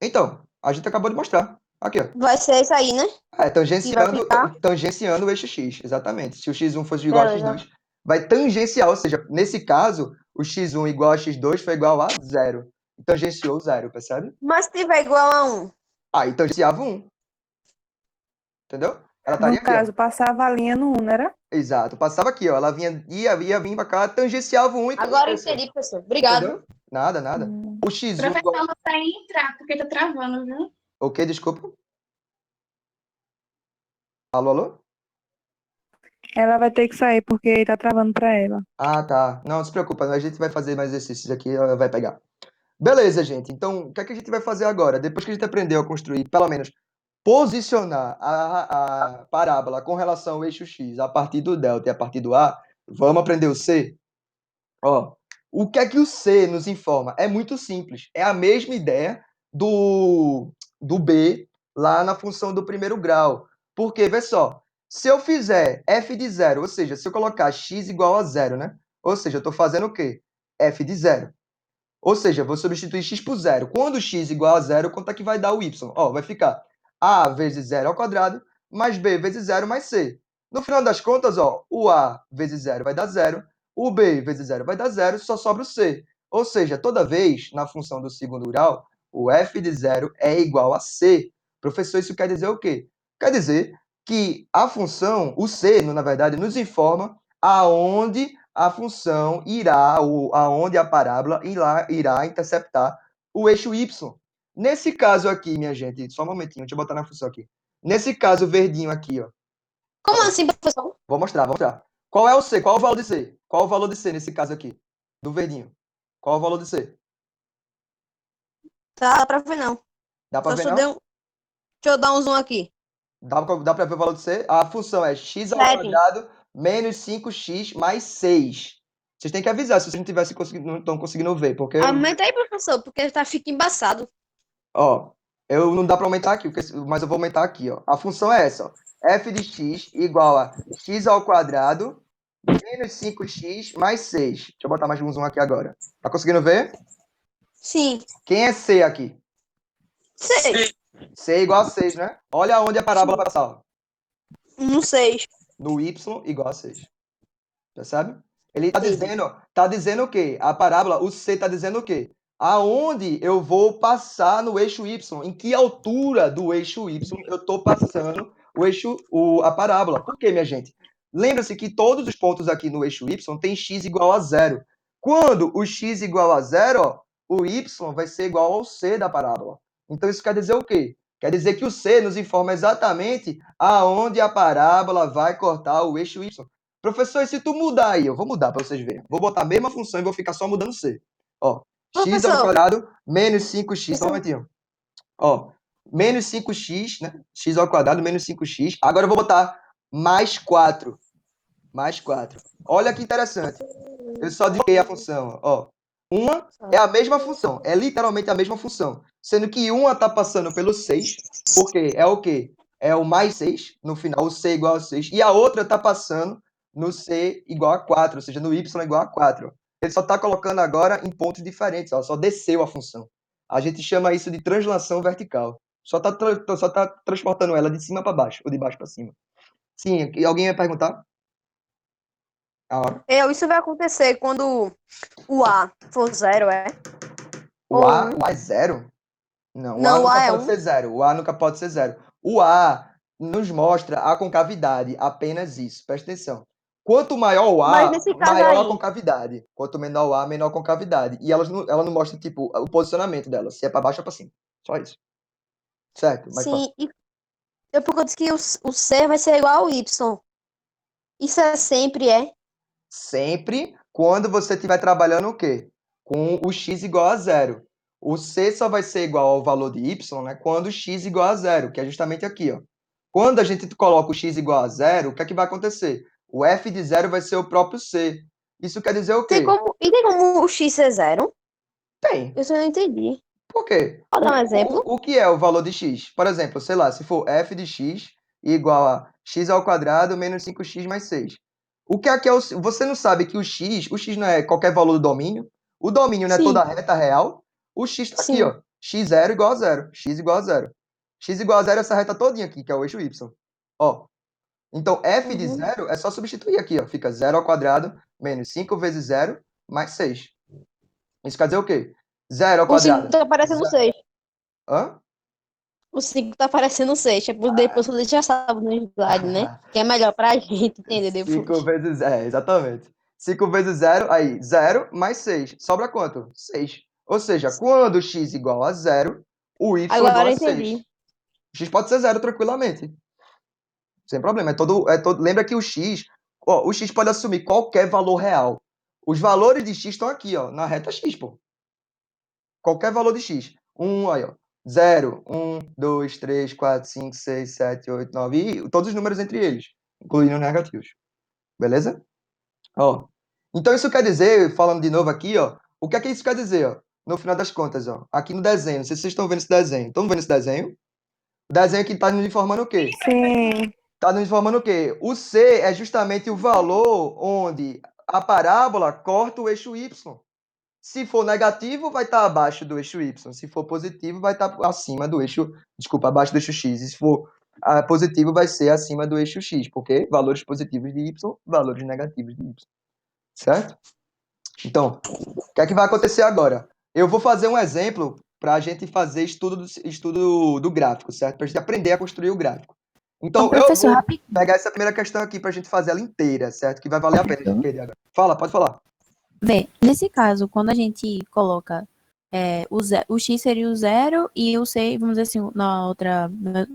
Então, a gente acabou de mostrar. Aqui, ó. Vai ser isso aí, né? É, Que vai ficar. tangenciando o eixo X, exatamente. Se o x1 fosse igual a Beleza. x2, vai tangenciar, ou seja, nesse caso, o x1 igual a x2 foi igual a zero. Tangenciou zero, percebe? Mas se tiver igual a 1. Aí tangenciava 1. Entendeu? Ela No estaria aqui, ó. caso, passava a linha no 1, não era? Exato. Passava aqui, ó. Ela ia vir pra cá, tangenciava 1 e Agora eu cresceu. entendi, professor. Obrigado. Entendeu? Nada, nada. O x1 igual... Professor, não tá em entrar, porque tá travando, viu? O quê? Desculpa. Alô, alô? Ela vai ter que sair porque tá travando pra ela. Ah, tá. Não se preocupa, a gente vai fazer mais exercícios aqui, ela vai pegar. Beleza, gente. Então, o que é que a gente vai fazer agora? Depois que a gente aprendeu a construir, pelo menos, posicionar a parábola com relação ao eixo x a partir do delta e a partir do a, vamos aprender o c? Ó, o que é que o c nos informa? É muito simples. É a mesma ideia do b lá na função do primeiro grau. Porque, vê só, se eu fizer f de zero, ou seja, se eu colocar x igual a zero, né? Ou seja, eu estou fazendo o quê? F de zero. Ou seja, vou substituir x por zero. Quando x igual a zero, quanto é que vai dar o y? Ó, vai ficar a vezes zero ao quadrado, mais b vezes zero mais c. No final das contas, ó, o a vezes zero vai dar zero, o b vezes zero vai dar zero, só sobra o c. Ou seja, toda vez, na função do segundo grau, o f de zero é igual a c. Professor, isso quer dizer o quê? Quer dizer que a função, o c, na verdade, nos informa aonde a função irá, ou aonde a parábola irá interceptar o eixo y. Nesse caso aqui, minha gente, só um momentinho, deixa eu botar na função aqui. Nesse caso verdinho aqui, ó. Como assim, professor? Vou mostrar, vou mostrar. Qual é o C? Qual é o valor de C? Qual é o valor de C nesse caso aqui? Do verdinho. Qual é o valor de C? Dá pra ver não. Dá pra ver, Só não? dei um... Deixa eu dar um zoom aqui. Dá pra ver o valor de C? A função é x ao 7. quadrado menos 5x mais 6. Vocês têm que avisar se vocês não tivessem não estão conseguindo ver, porque Aumenta aí, professor, porque fica embaçado. ó, eu não dá para aumentar aqui, mas eu vou aumentar aqui, ó. A função é essa, ó. F de x igual a x ao quadrado menos 5x mais 6. Deixa eu botar mais um zoom aqui agora. Tá conseguindo ver? Sim. Quem é C aqui? Sei. C é igual a 6, né? Olha onde a parábola vai passar, ó. Não sei. No y igual a 6. Percebe? Ele tá dizendo o quê? A parábola, o C tá dizendo o quê? Aonde eu vou passar no eixo y? Em que altura do eixo y eu estou passando a parábola? Por quê, minha gente? Lembra-se que todos os pontos aqui no eixo y tem x igual a zero. Quando o x igual a zero, ó, o y vai ser igual ao c da parábola. Então isso quer dizer o quê? Quer dizer que o c nos informa exatamente aonde a parábola vai cortar o eixo y. Professor, e se tu mudar aí? Eu vou mudar para vocês verem. Vou botar a mesma função e vou ficar só mudando C. Ó, x ao Professor, quadrado menos 5x. Só um momentinho. Ó, menos 5x, né? X ao quadrado menos 5x. Agora eu vou botar mais 4. Mais 4. Olha que interessante. Eu só dividiei a função. Ó, uma é a mesma função. É literalmente a mesma função. Sendo que uma está passando pelo 6, porque é o quê? É o mais 6, no final, o C igual a 6. E a outra está passando no C igual a 4, ou seja, no Y igual a 4. Ele só está colocando agora em pontos diferentes, ó, só desceu a função. A gente chama isso de translação vertical. Só tá transportando ela de cima para baixo, ou de baixo para cima. Sim, alguém ia perguntar? A hora. isso vai acontecer quando o A for 0, é? O A é zero? Não, o A Não, o nunca A é pode 1. ser zero. O A nunca pode ser zero. O A nos mostra a concavidade, apenas isso. Presta atenção. Quanto maior o Mas A, nesse caso maior a aí, concavidade. Quanto menor o A, menor a concavidade. E ela não mostra, tipo, o posicionamento dela, se é para baixo ou para cima. Só isso. Certo? Mas sim, e eu porque eu disse que o C vai ser igual ao Y. Isso é sempre, é? sempre quando você estiver trabalhando o quê? Com o x igual a zero. O c só vai ser igual ao valor de y, né, quando o x igual a zero, que é justamente aqui, ó. Quando a gente coloca o x igual a zero, o que é que vai acontecer? O f de zero vai ser o próprio c. Isso quer dizer o Tem quê? tem como o X ser 0? Tem. Isso eu não entendi. Por quê? Pode dar um exemplo? O que é o valor de x? Por exemplo, sei lá, se for f de x igual a x ao quadrado menos 5x mais 6. O que é que é o... Você não sabe que o x não é qualquer valor do domínio, o domínio não é toda Sim, a reta real, o x está aqui, sim. ó, x0 igual a zero, x igual a zero. X igual a zero é essa reta todinha aqui, que é o eixo y. Ó, então f de Uhum. zero é só substituir aqui, ó, fica 0 ao quadrado menos 5 vezes 0 mais 6. Isso quer dizer o quê? 0 ao O 5 quadrado. tá parecendo 6. Hã? O 5 tá parecendo 6. Depois você já sabe no slide, né? Que é melhor pra gente entender 5 depois. vezes... É, exatamente. 5 vezes 0, aí, 0 mais 6. Sobra quanto? 6. Ou seja, quando x igual a 0, o y igual Agora a eu 6. entendi. X pode ser 0 tranquilamente. Sem problema. Lembra que o x... Ó, o x pode assumir qualquer valor real. Os valores de x estão aqui, ó, na reta x, pô. Qualquer valor de x. Aí, ó. 0, 1, 2, 3, 4, 5, 6, 7, 8, 9 e todos os números entre eles, incluindo os negativos. Beleza? Ó. Então isso quer dizer, falando de novo aqui, ó, o que é que isso quer dizer, ó? No final das contas, ó, aqui no desenho, não sei se vocês estão vendo esse desenho. Estão vendo esse desenho? O desenho aqui está nos informando o quê? Sim. Está nos informando o quê? O C é justamente o valor onde a parábola corta o eixo Y. Se for negativo, vai estar abaixo do eixo Y. Se for positivo, vai estar acima do eixo, desculpa, abaixo do eixo X. E se for positivo, vai ser acima do eixo X, porque valores positivos de Y, valores negativos de Y. Certo? Então, o que é que vai acontecer agora? Eu vou fazer um exemplo para a gente fazer estudo do gráfico, certo? Para a gente aprender a construir o gráfico. Então, eu Professor, vou rapidinho. pegar essa primeira questão aqui para a gente fazer ela inteira, certo? Que vai valer a pena a gente perder agora. Fala, pode falar. Vê, nesse caso, quando a gente coloca o X seria o 0 e o C, vamos dizer assim,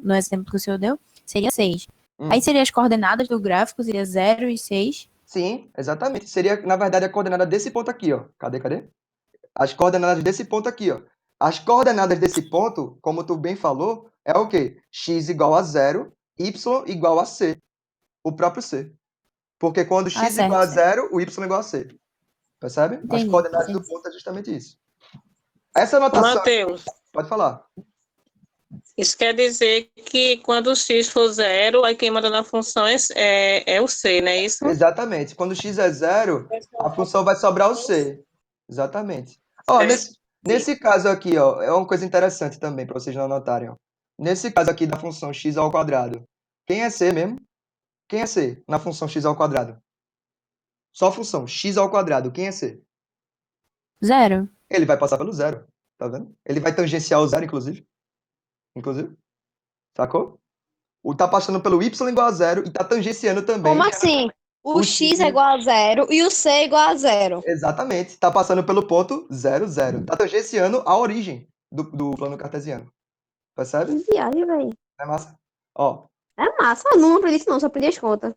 no exemplo que o senhor deu, seria 6. Aí seria as coordenadas do gráfico, seria 0 e 6. Sim, exatamente. Seria, na verdade, a coordenada desse ponto aqui, ó. Cadê? As coordenadas desse ponto aqui, ó. As coordenadas desse ponto, como tu bem falou, é o quê? X igual a 0, Y igual a C. O próprio C. Porque quando x certo, igual a certo. 0, o y igual a c. Percebe? As Entendi, coordenadas do entendi. ponto é justamente isso. Essa anotação... Matheus, Pode falar. isso quer dizer que quando o x for 0, aí quem manda na função é o c, não é isso? Exatamente. Quando x é 0, a função vai sobrar o c. Exatamente. Ó, nesse caso aqui, ó, é uma coisa interessante também, para vocês não anotarem. Ó. Nesse caso aqui da função x ao quadrado, quem é c mesmo? Quem é c na função x ao quadrado? Só a função x ao quadrado, quem é c? 0. Ele vai passar pelo zero, tá vendo? Ele vai tangenciar o zero, inclusive. Sacou? Tá passando pelo y igual a 0 e tá tangenciando também. Como assim? O O X X. é igual a 0 e o C é igual a 0. Exatamente. Tá passando pelo ponto 0, 0. Tá tangenciando a origem do plano cartesiano. Percebe? Que viagem, velho. É massa? Ó. É massa. Eu não aprendi isso não, só aprendi as contas.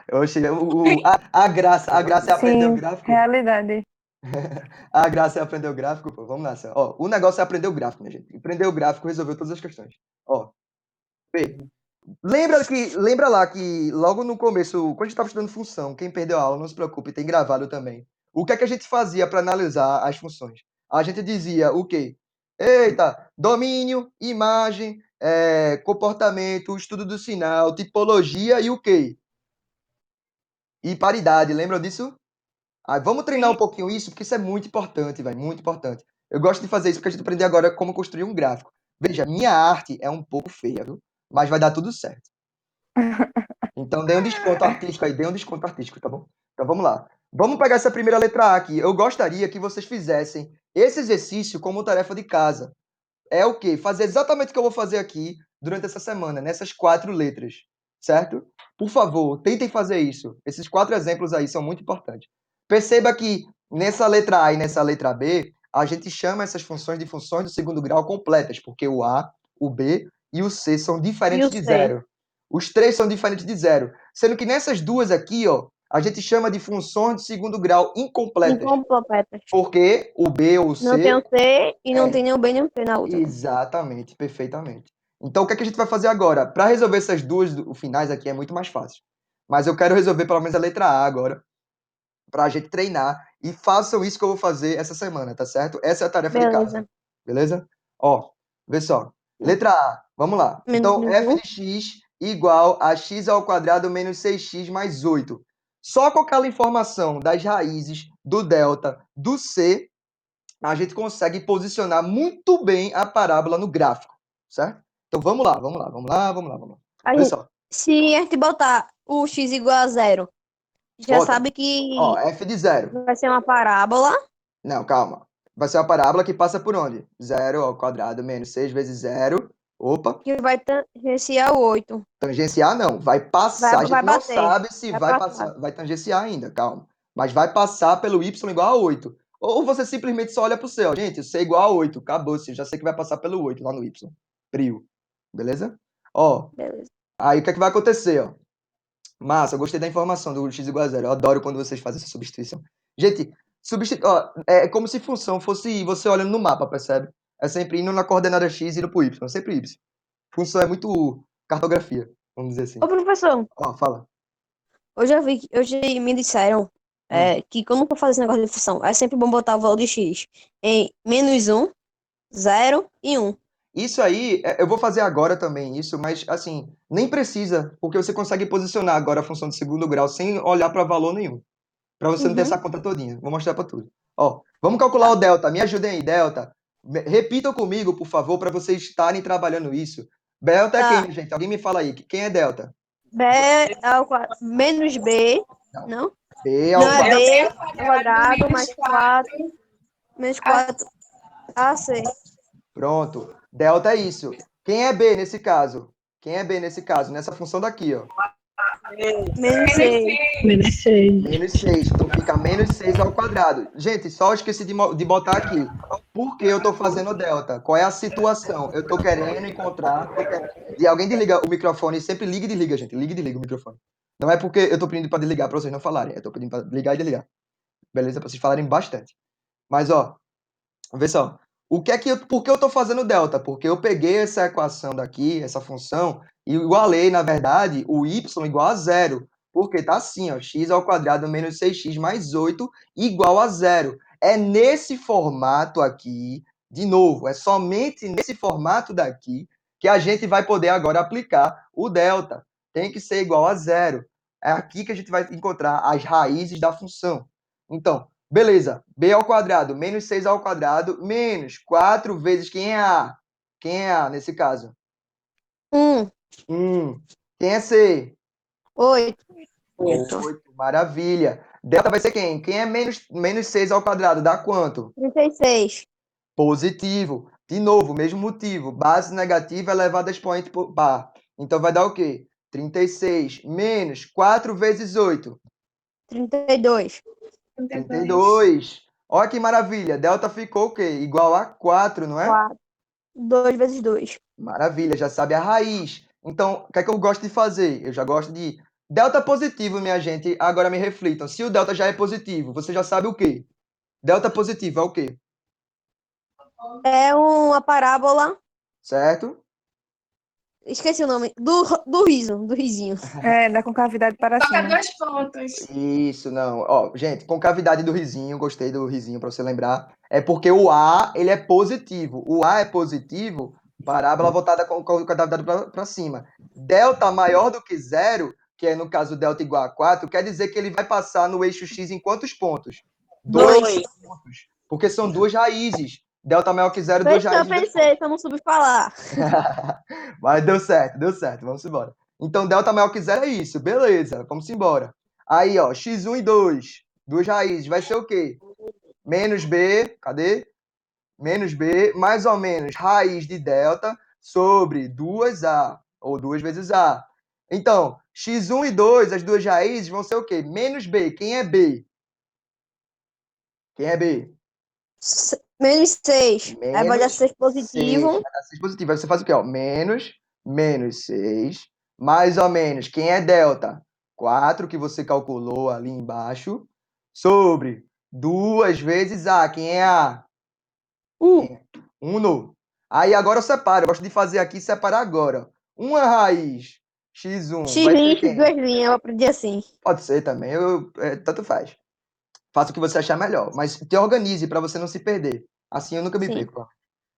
Oxe, a graça é aprender o Sim, gráfico. realidade. A graça é aprender o gráfico, pô. Vamos nessa. Ó, o negócio é aprender o gráfico, minha gente. Aprender o gráfico resolveu todas as questões. Ó. Vê. Lembra lá que logo no começo, quando a gente estava estudando função, quem perdeu a aula, não se preocupe, tem gravado também. O que é que a gente fazia para analisar as funções? A gente dizia o quê? Eita, domínio, imagem, comportamento, estudo do sinal, tipologia e o quê? E paridade, lembram disso? Aí, vamos treinar um pouquinho isso, porque isso é muito importante, velho, muito importante. Eu gosto de fazer isso porque a gente aprender agora como construir um gráfico. Veja, minha arte é um pouco feia, viu? Mas vai dar tudo certo. Então, dê um desconto artístico aí, dê um desconto artístico, tá bom? Então, vamos lá. Vamos pegar essa primeira letra A aqui. Eu gostaria que vocês fizessem esse exercício como tarefa de casa. É o quê? Fazer exatamente o que eu vou fazer aqui durante essa semana, nessas 4 letras, certo? Por favor, tentem fazer isso. Esses 4 exemplos aí são muito importantes. Perceba que nessa letra A e nessa letra B, a gente chama essas funções de funções do segundo grau completas, porque o A, o B e o C são diferentes de C? zero. Os 3 são diferentes de zero. Sendo que nessas duas aqui, ó, a gente chama de funções de segundo grau incompletas. Incompletas. Porque o B ou o C... Não tem o C e não tem nem o B nem o C na outra. Exatamente, perfeitamente. Então, o que é que a gente vai fazer agora? Para resolver essas duas finais aqui é muito mais fácil. Mas eu quero resolver pelo menos a letra A agora, para a gente treinar. E façam isso que eu vou fazer essa semana, tá certo? Essa é a tarefa de casa. Beleza? Ó, vê só. Letra A, vamos lá. Então, f de x igual a x ao quadrado menos 6x mais 8. Só com aquela informação das raízes, do delta, do c, a gente consegue posicionar muito bem a parábola no gráfico, certo? Então, vamos lá. Olha só. Se a gente botar o X igual a 0, já Bota. sabe que Ó, f de 0. vai ser uma parábola. Não, calma. Vai ser uma parábola que passa por onde? 0 ao quadrado menos 6 vezes 0. Opa. Que vai tangenciar o 8. Tangenciar não, vai passar. A gente não bater. sabe se Vai passar, vai tangenciar ainda, calma. Mas vai passar pelo y igual a 8. Ou você simplesmente só olha pro C, ó. Gente, o C é igual a 8. Acabou, você já sei que vai passar pelo 8 lá no y. Frio. Beleza? Ó. Beleza. Aí o que é que vai acontecer, ó? Massa, eu gostei da informação do x igual a 0. Eu adoro quando vocês fazem essa substituição. Gente, ó, é como se função fosse você olhando no mapa, percebe? É sempre indo na coordenada X e indo pro Y. Sempre Y. Função é muito cartografia, vamos dizer assim. Ô, professor, Ó, fala. hoje me disseram que quando for fazer esse negócio de função, é sempre bom botar o valor de x em -1, 0 e 1. Isso aí, eu vou fazer agora também isso, mas assim, nem precisa, porque você consegue posicionar agora a função de segundo grau sem olhar para valor nenhum. Para você não ter essa conta todinha. Vou mostrar para tudo. Ó, vamos calcular o delta. Me ajudem aí, delta. Repitam comigo, por favor, para vocês estarem trabalhando isso. Delta é quem, gente? Alguém me fala aí. Quem é delta? B ao quadrado menos B, não? B ao Não, é quadrado. B ao quadrado mais 4 menos 4 AC. Pronto. Delta é isso. Quem é B nesse caso? Quem é B nesse caso? Nessa função daqui, ó. Menos 6. Menos 6. Menos 6. Então fica menos 6 ao quadrado. Gente, só esqueci de botar aqui. Por que eu estou fazendo delta? Qual é a situação? Eu estou querendo encontrar. E alguém desliga o microfone. Sempre liga e desliga, gente. Liga e desliga o microfone. Não é porque eu estou pedindo para desligar para vocês não falarem. Eu estou pedindo para ligar e desligar. Beleza? Para vocês falarem bastante. Mas, ó. Vê só. Por que eu estou fazendo delta? Porque eu peguei essa equação daqui, essa função, e igualei, na verdade, o y igual a zero. Porque tá assim, ó, x ao quadrado menos 6x mais 8 igual a zero. É nesse formato aqui, de novo, é somente nesse formato daqui que a gente vai poder agora aplicar o delta. Tem que ser igual a zero. É aqui que a gente vai encontrar as raízes da função. Então, beleza, b ao quadrado menos 6 ao quadrado menos 4 vezes quem é A? Quem é A nesse caso? 1, 1. Quem é C? 8. 8. Maravilha. Delta vai ser quem? Quem é menos 6 ao quadrado? Dá quanto? 36. Positivo. De novo, mesmo motivo. Base negativa elevada a expoente por par. Então vai dar o quê? 36 menos 4 vezes 8. 32. 32. Olha que maravilha. Delta ficou o quê? Igual a 4, não é? 4. 2 vezes 2. Maravilha, já sabe a raiz. Então, o que é que eu gosto de fazer? Eu já gosto de... Delta positivo, minha gente. Agora me reflitam. Se o delta já é positivo, você já sabe o quê? Delta positivo é o quê? É uma parábola. Certo? Esqueci o nome. Do riso, do risinho. É, da concavidade para Toca cima. 2 pontos. Isso, não. Ó, gente, concavidade do risinho, gostei do risinho para você lembrar. É porque o A, ele é positivo. O A é positivo, parábola voltada com concavidade para cima. Delta maior do que zero, que é no caso delta igual a 4, quer dizer que ele vai passar no eixo X em quantos pontos? 2 pontos. Porque são duas raízes. Delta maior que zero, duas Eu raízes. pensei, só não soube falar. Mas deu certo, vamos embora. Então, delta maior que zero é isso, beleza, vamos embora. Aí, ó, x1 e 2, duas raízes, vai ser o quê? Menos b, cadê? Menos b, mais ou menos, raiz de delta sobre 2a, ou 2 vezes a. Então, x1 e 2, as duas raízes vão ser o quê? Menos b, quem é b? Quem é b? Menos 6. Aí vai dar Menos 6 positivo. 6. Vai dar 6 positivo. Aí você faz o quê? Ó? Menos 6. Mais ou menos. Quem é delta? 4, que você calculou ali embaixo. Sobre 2 vezes A. Quem é A? 1. 1. Aí agora eu separo. Eu gosto de fazer aqui e separar agora. Uma raiz. X1 X vai ser linhas, quem? 2 linhas, eu aprendi assim. Pode ser também. Tanto faz. Faça o que você achar melhor. Mas te organize para você não se perder. Assim eu nunca me Sim. perco.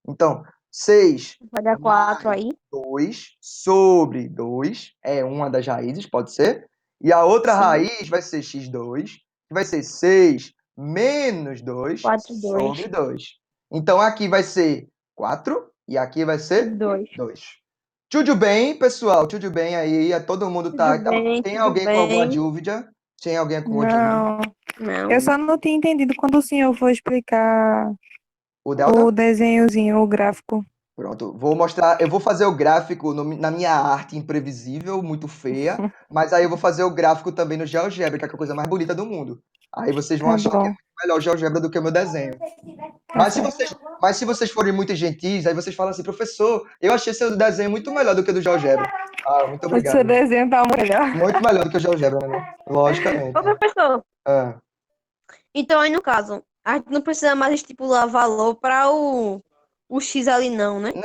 Então, 6 Vai dar 4 aí. 2 sobre 2 é uma das raízes, pode ser? E a outra Sim. raiz vai ser x2, que vai ser 6 menos 2 4, 2. sobre 2. Então, aqui vai ser 4 e aqui vai ser 2. 2. Tudo bem, pessoal? Tudo bem aí? Todo mundo tá... Tudo bem, Tem tudo alguém com alguma bem. dúvida? Tem alguém com alguma dúvida? Não, Não. eu só não tinha entendido quando o senhor for explicar O delta? o desenhozinho, o gráfico. Pronto, vou mostrar. Eu vou fazer o gráfico na minha arte imprevisível, muito feia, mas aí eu vou fazer o gráfico também no GeoGebra, que é a coisa mais bonita do mundo. Aí vocês vão Tá achar que é bom. muito melhor o GeoGebra do que o meu desenho. Mas se vocês forem muito gentis, aí vocês falam assim, professor, eu achei seu desenho muito melhor do que o do GeoGebra. Ah, muito O seu obrigado. desenho tá melhor. Muito melhor do que o GeoGebra, né? Logicamente. Ô, professor, Ah, então aí no caso, a gente não precisa mais estipular valor para o o X ali não, né? Não,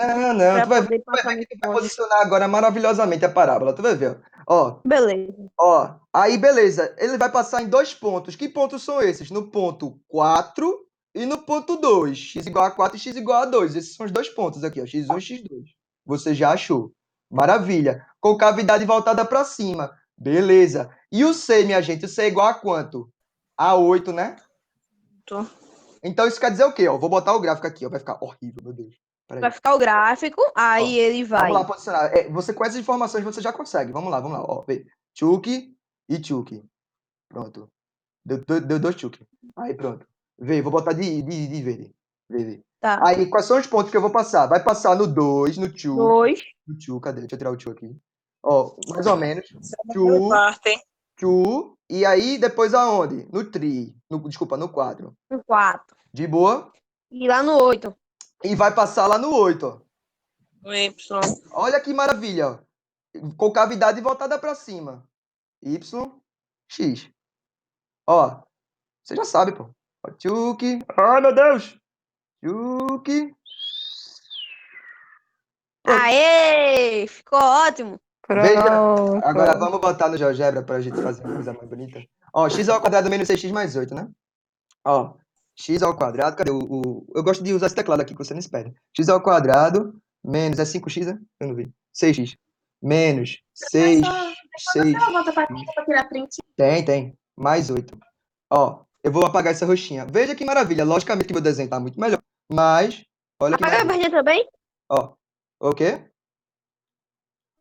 Pra tu vai ver, poder tu vai passar ver nos que tu vai pontos. posicionar agora maravilhosamente a parábola, tu vai ver, ó. Beleza. Ó, aí beleza, ele vai passar em dois pontos. Que pontos são esses? No ponto 4 e no ponto 2. X igual a 4 e x igual a 2. Esses são os dois pontos aqui, ó, x1 e x2. Você já achou. Maravilha. Com cavidade voltada para cima. Beleza. E o C, minha gente? O C é igual a quanto? A 8, né? Tô. Então isso quer dizer o quê? Ó, vou botar o gráfico aqui, ó. Vai ficar horrível, meu Deus. Peraí. Vai ficar o gráfico, aí Ó, ele vai. vamos lá posicionar. Você com essas informações você já consegue. Vamos lá. Ó, vê. Tchuki e Tchuki. Pronto. Deu dois Tchuki. Aí pronto. Vê, vou botar de verde. Vê. Tá. Aí, quais são os pontos que eu vou passar? Vai passar no 2, no Tchu. 2. No Tchu, cadê? Deixa eu tirar o Tchu aqui. Ó, mais ou menos. Primeira Tchu, parte. Tchu. E aí, depois aonde? No Tri. Desculpa, no 4. No 4. De boa? E lá no 8. E vai passar lá no 8, ó. O Y. Olha que maravilha, ó. Com cavidade voltada para cima. Y, X. Ó, você já sabe, pô. Ó, Tchuki. Ai, meu Deus. Tchuki. Pronto. Aê! Ficou ótimo. Veja, Pronto. agora vamos botar no GeoGebra para a gente fazer uma coisa mais bonita. Ó, x ao quadrado menos 6x mais 8, né? Ó, x ao quadrado, cadê eu gosto de usar esse teclado aqui que você não espera. X ao quadrado menos, é 5x, né? Eu não vi. 6x. Menos 6, Ela volta pra tirar print. tem. Mais 8. Ó, eu vou apagar essa roxinha. Veja que maravilha. Logicamente que meu desenho tá muito melhor. Mas, olha que Apaga a maravilha. verdinha também? Ó, o quê?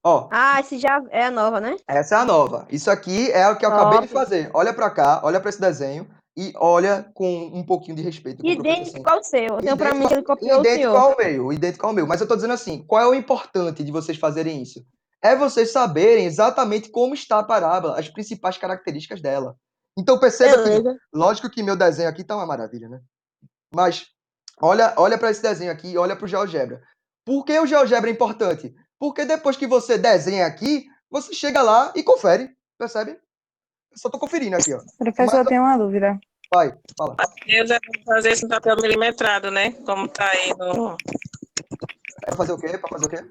Ó, Ah, esse já é a nova, né? essa é a nova. Isso aqui é o que eu acabei de Top. fazer. Olha pra cá, olha pra esse desenho e olha com um pouquinho de respeito com o professor. Assim. Idêntico ao seu. Eu tenho pra mim que ele copiou o Idêntico senhor. ao meu, idêntico ao meu. Mas eu tô dizendo assim, qual é o importante de vocês fazerem isso? É vocês saberem exatamente como está a parábola, as principais características dela. Então perceba que, Beleza. lógico que meu desenho aqui tá uma maravilha, né? Mas olha para esse desenho aqui e olha para o GeoGebra. Por que o GeoGebra é importante? Porque depois que você desenha aqui, você chega lá e confere, percebe? Eu só tô conferindo aqui, ó. Professor, eu tenho uma dúvida. Vai, fala. Eu já vou fazer esse papel milimetrado, né? Como tá aí no. É fazer o quê? Para fazer o quê?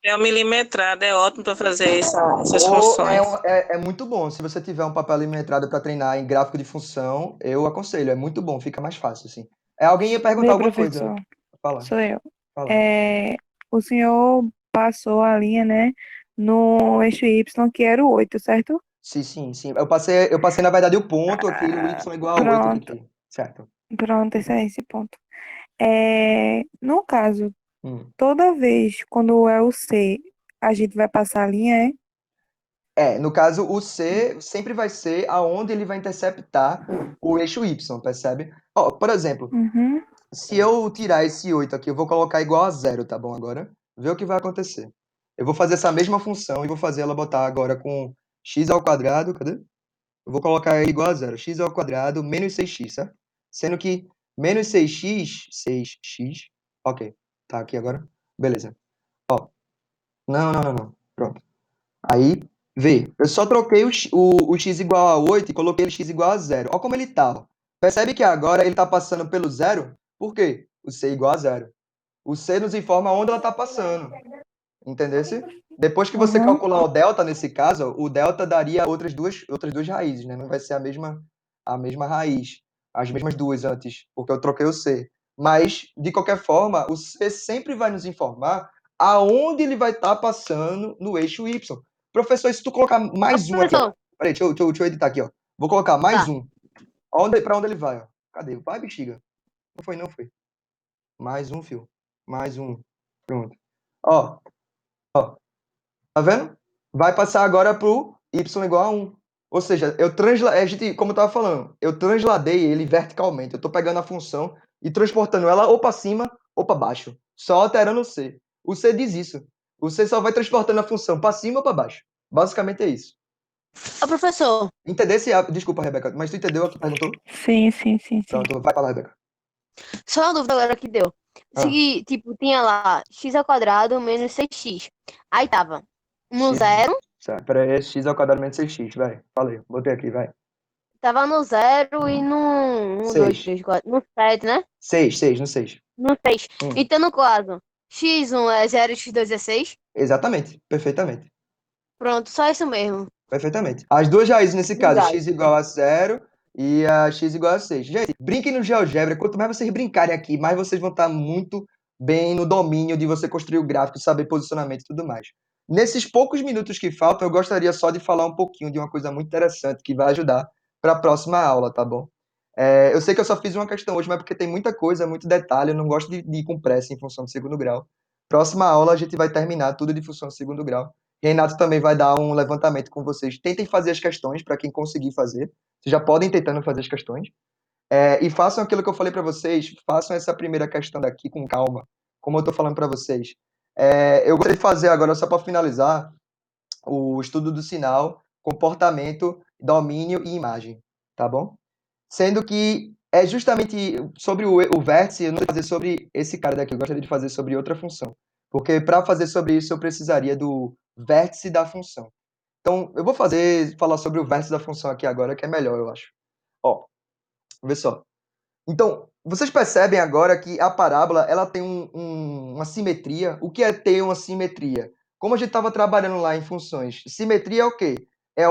É o milimetrado, é ótimo para fazer essas Ou funções. é muito bom. Se você tiver um papel alimentado para treinar em gráfico de função, eu aconselho. É muito bom, fica mais fácil, assim. Alguém ia perguntar Vê, alguma coisa. professor, Fala, sou eu. fala. O senhor passou a linha, né, no eixo Y, que era o 8, certo? Sim. Eu passei, na verdade, o ponto aqui, o y igual a 8 Pronto, aqui. Certo. pronto, esse é esse ponto. No caso, Hum. toda vez quando é o C, a gente vai passar a linha, No caso, o C sempre vai ser aonde ele vai interceptar o eixo Y, percebe? Ó, por exemplo, Uhum. se eu tirar esse 8 aqui, eu vou colocar igual a 0, tá bom? Agora, vê o que vai acontecer. Eu vou fazer essa mesma função e vou fazer ela botar agora com x ao quadrado, cadê? Eu vou colocar ele igual a 0, x ao quadrado menos 6x, certo? Sendo que menos 6x, ok, tá aqui agora, beleza. Ó, não, pronto. Aí, vê, eu só troquei o x igual a 8 e coloquei ele x igual a 0. Olha como ele tá. Ó. Percebe que agora ele está passando pelo zero? Por quê? O c é igual a 0. O c nos informa onde ela está passando. Entendesse? Depois que você Uhum. calcular o delta, nesse caso, o delta daria outras duas raízes, né? Não vai ser a mesma raiz. As mesmas duas antes, porque eu troquei o c. Mas, de qualquer forma, o c sempre vai nos informar aonde ele vai estar passando no eixo y. Professor, e se tu colocar mais um aqui, ó. Professor, Peraí, deixa eu editar aqui, ó. Vou colocar mais tá. um. Pra onde ele vai, ó? Cadê? Vai, bexiga. Não foi. Mais um, fio. Mais um. Pronto. Ó. Tá vendo? Vai passar agora pro y igual a 1. Ou seja, como eu estava falando, eu transladei ele verticalmente. Eu estou pegando a função e transportando ela ou para cima ou para baixo. Só alterando o c. O c diz isso. O c só vai transportando a função para cima ou para baixo. Basicamente é isso. Ô, professor, Entendesse? Desculpa, Rebeca, mas tu entendeu o que perguntou? Sim. Pronto, vai falar, Rebeca. só uma dúvida agora que deu. Ah. Se, tipo, tinha lá x ao quadrado menos 6x. Aí tava no X. 0, Certo, peraí, x ao quadrado menos 6x, vai. Falei, botei aqui, vai. tava no 0 e no 1, 2, 6. 3, 4, no 7, né? 6, no 6. No 6. Hum. Então, no caso, x1 é 0 e x2 é 6. Exatamente, perfeitamente. Pronto, só isso mesmo. Perfeitamente. As duas raízes nesse caso, Obrigada. x igual a 0 e a x igual a 6. Gente, brinquem no GeoGebra. Quanto mais vocês brincarem aqui, mais vocês vão estar muito bem no domínio de você construir o gráfico, saber posicionamento e tudo mais. Nesses poucos minutos que faltam, eu gostaria só de falar um pouquinho de uma coisa muito interessante que vai ajudar para a próxima aula, tá bom? Eu sei que eu só fiz uma questão hoje, mas porque tem muita coisa, muito detalhe, eu não gosto de ir com pressa em função do segundo grau. Próxima aula a gente vai terminar tudo de função do segundo grau. Renato também vai dar um levantamento com vocês. Tentem fazer as questões para quem conseguir fazer. Vocês já podem tentando fazer as questões. E façam aquilo que eu falei para vocês. Façam essa primeira questão daqui com calma, como eu estou falando para vocês. Eu gostaria de fazer agora, só para finalizar, o estudo do sinal, comportamento, domínio e imagem. Tá bom? Sendo que é justamente sobre o vértice, eu não vou fazer sobre esse cara daqui, eu gostaria de fazer sobre outra função. Porque para fazer sobre isso eu precisaria do vértice da função. Então, eu vou falar sobre o vértice da função aqui agora, que é melhor, eu acho. Ó, vê só. Então, vocês percebem agora que a parábola ela tem uma simetria. O que é ter uma simetria? Como a gente estava trabalhando lá em funções, simetria é o quê? É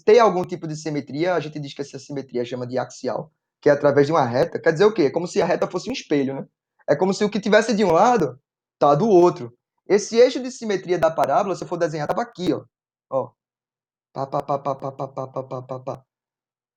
ter algum tipo de simetria. A gente diz que essa simetria chama de axial, que é através de uma reta. Quer dizer o quê? É como se a reta fosse um espelho, né? É como se o que tivesse de um lado tá do outro. Esse eixo de simetria da parábola, se eu for desenhar, tava aqui, ó. Ó. Pá, pá, pá, pá, pá, pá, pá, pá, pá, pá, pá.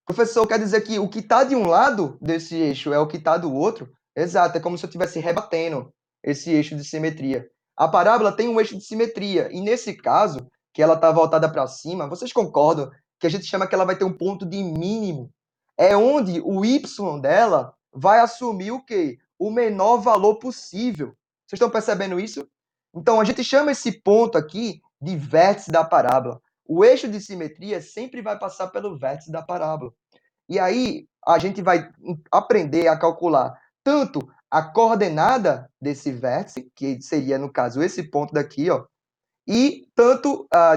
Professor, quer dizer que o que está de um lado desse eixo é o que está do outro? Exato, é como se eu estivesse rebatendo esse eixo de simetria. A parábola tem um eixo de simetria, e nesse caso, que ela está voltada para cima, vocês concordam que a gente chama que ela vai ter um ponto de mínimo? É onde o y dela vai assumir o quê? O menor valor possível. Vocês estão percebendo isso? Então, a gente chama esse ponto aqui de vértice da parábola. O eixo de simetria sempre vai passar pelo vértice da parábola. E aí a gente vai aprender a calcular tanto a coordenada desse vértice, que seria, no caso, esse ponto daqui, ó, e tanto, a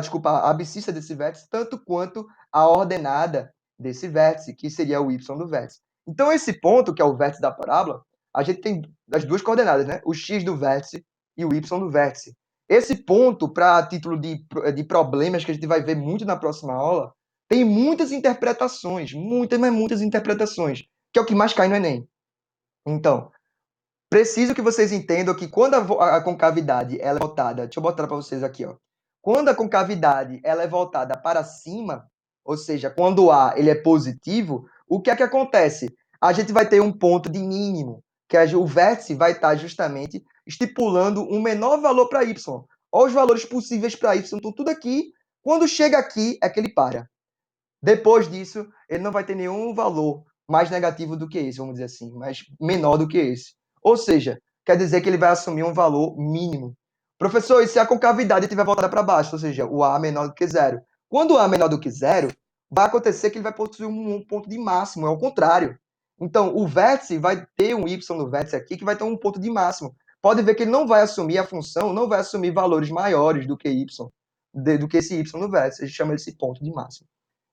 abscissa desse vértice, tanto quanto a ordenada desse vértice, que seria o y do vértice. Então, esse ponto, que é o vértice da parábola, a gente tem as duas coordenadas, né? O x do vértice e o y do vértice. Esse ponto, para título de problemas que a gente vai ver muito na próxima aula, tem muitas interpretações, muitas, mas muitas interpretações, que é o que mais cai no Enem. Então, preciso que vocês entendam que quando a concavidade ela é voltada, deixa eu botar para vocês aqui, ó. Quando a concavidade ela é voltada para cima, ou seja, quando o A ele é positivo, o que é que acontece? A gente vai ter um ponto de mínimo, que o vértice vai estar justamente estipulando um menor valor para y. Olha os valores possíveis para y, estão tudo aqui. Quando chega aqui, é que ele para. Depois disso, ele não vai ter nenhum valor mais negativo do que esse, vamos dizer assim, mas menor do que esse. Ou seja, quer dizer que ele vai assumir um valor mínimo. Professor, e se a concavidade estiver voltada para baixo, ou seja, o A menor do que zero? Quando o A menor do que zero, vai acontecer que ele vai possuir um ponto de máximo, é o contrário. Então, o vértice vai ter um y no vértice aqui que vai ter um ponto de máximo. Pode ver que ele não vai assumir a função, não vai assumir valores maiores do que y, do que esse y no vértice. A gente chama esse ponto de máximo.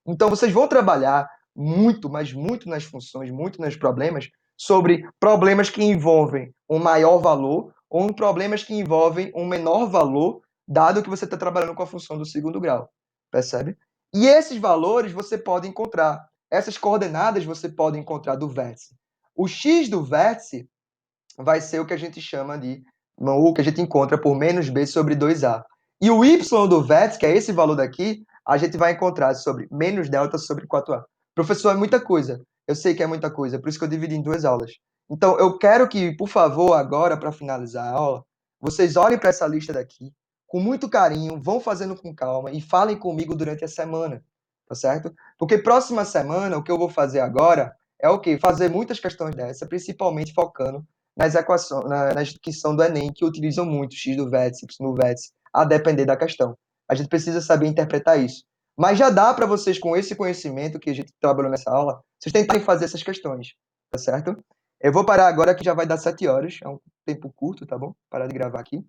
Então, vocês vão trabalhar muito, mas muito nas funções, muito nos problemas, sobre problemas que envolvem um maior valor ou problemas que envolvem um menor valor, dado que você está trabalhando com a função do segundo grau. Percebe? E esses valores você pode encontrar. Essas coordenadas você pode encontrar do vértice. O x do vértice vai ser o que a gente chama de, o que a gente encontra por menos b sobre 2a. E o y do vértice, que é esse valor daqui, a gente vai encontrar sobre menos delta sobre 4a. Professor, é muita coisa. Eu sei que é muita coisa, por isso que eu dividi em duas aulas. Então, eu quero que, por favor, agora, para finalizar a aula, vocês olhem para essa lista daqui, com muito carinho, vão fazendo com calma e falem comigo durante a semana, tá certo? Porque próxima semana, o que eu vou fazer agora é o quê? Fazer muitas questões dessa, principalmente focando nas equações, nas que são do Enem, que utilizam muito x do vértice, y do vértice, a depender da questão. A gente precisa saber interpretar isso. Mas já dá para vocês, com esse conhecimento que a gente trabalhou nessa aula, vocês tentarem fazer essas questões, tá certo? Eu vou parar agora que já vai dar 7 horas, é um tempo curto, tá bom? Parar de gravar aqui.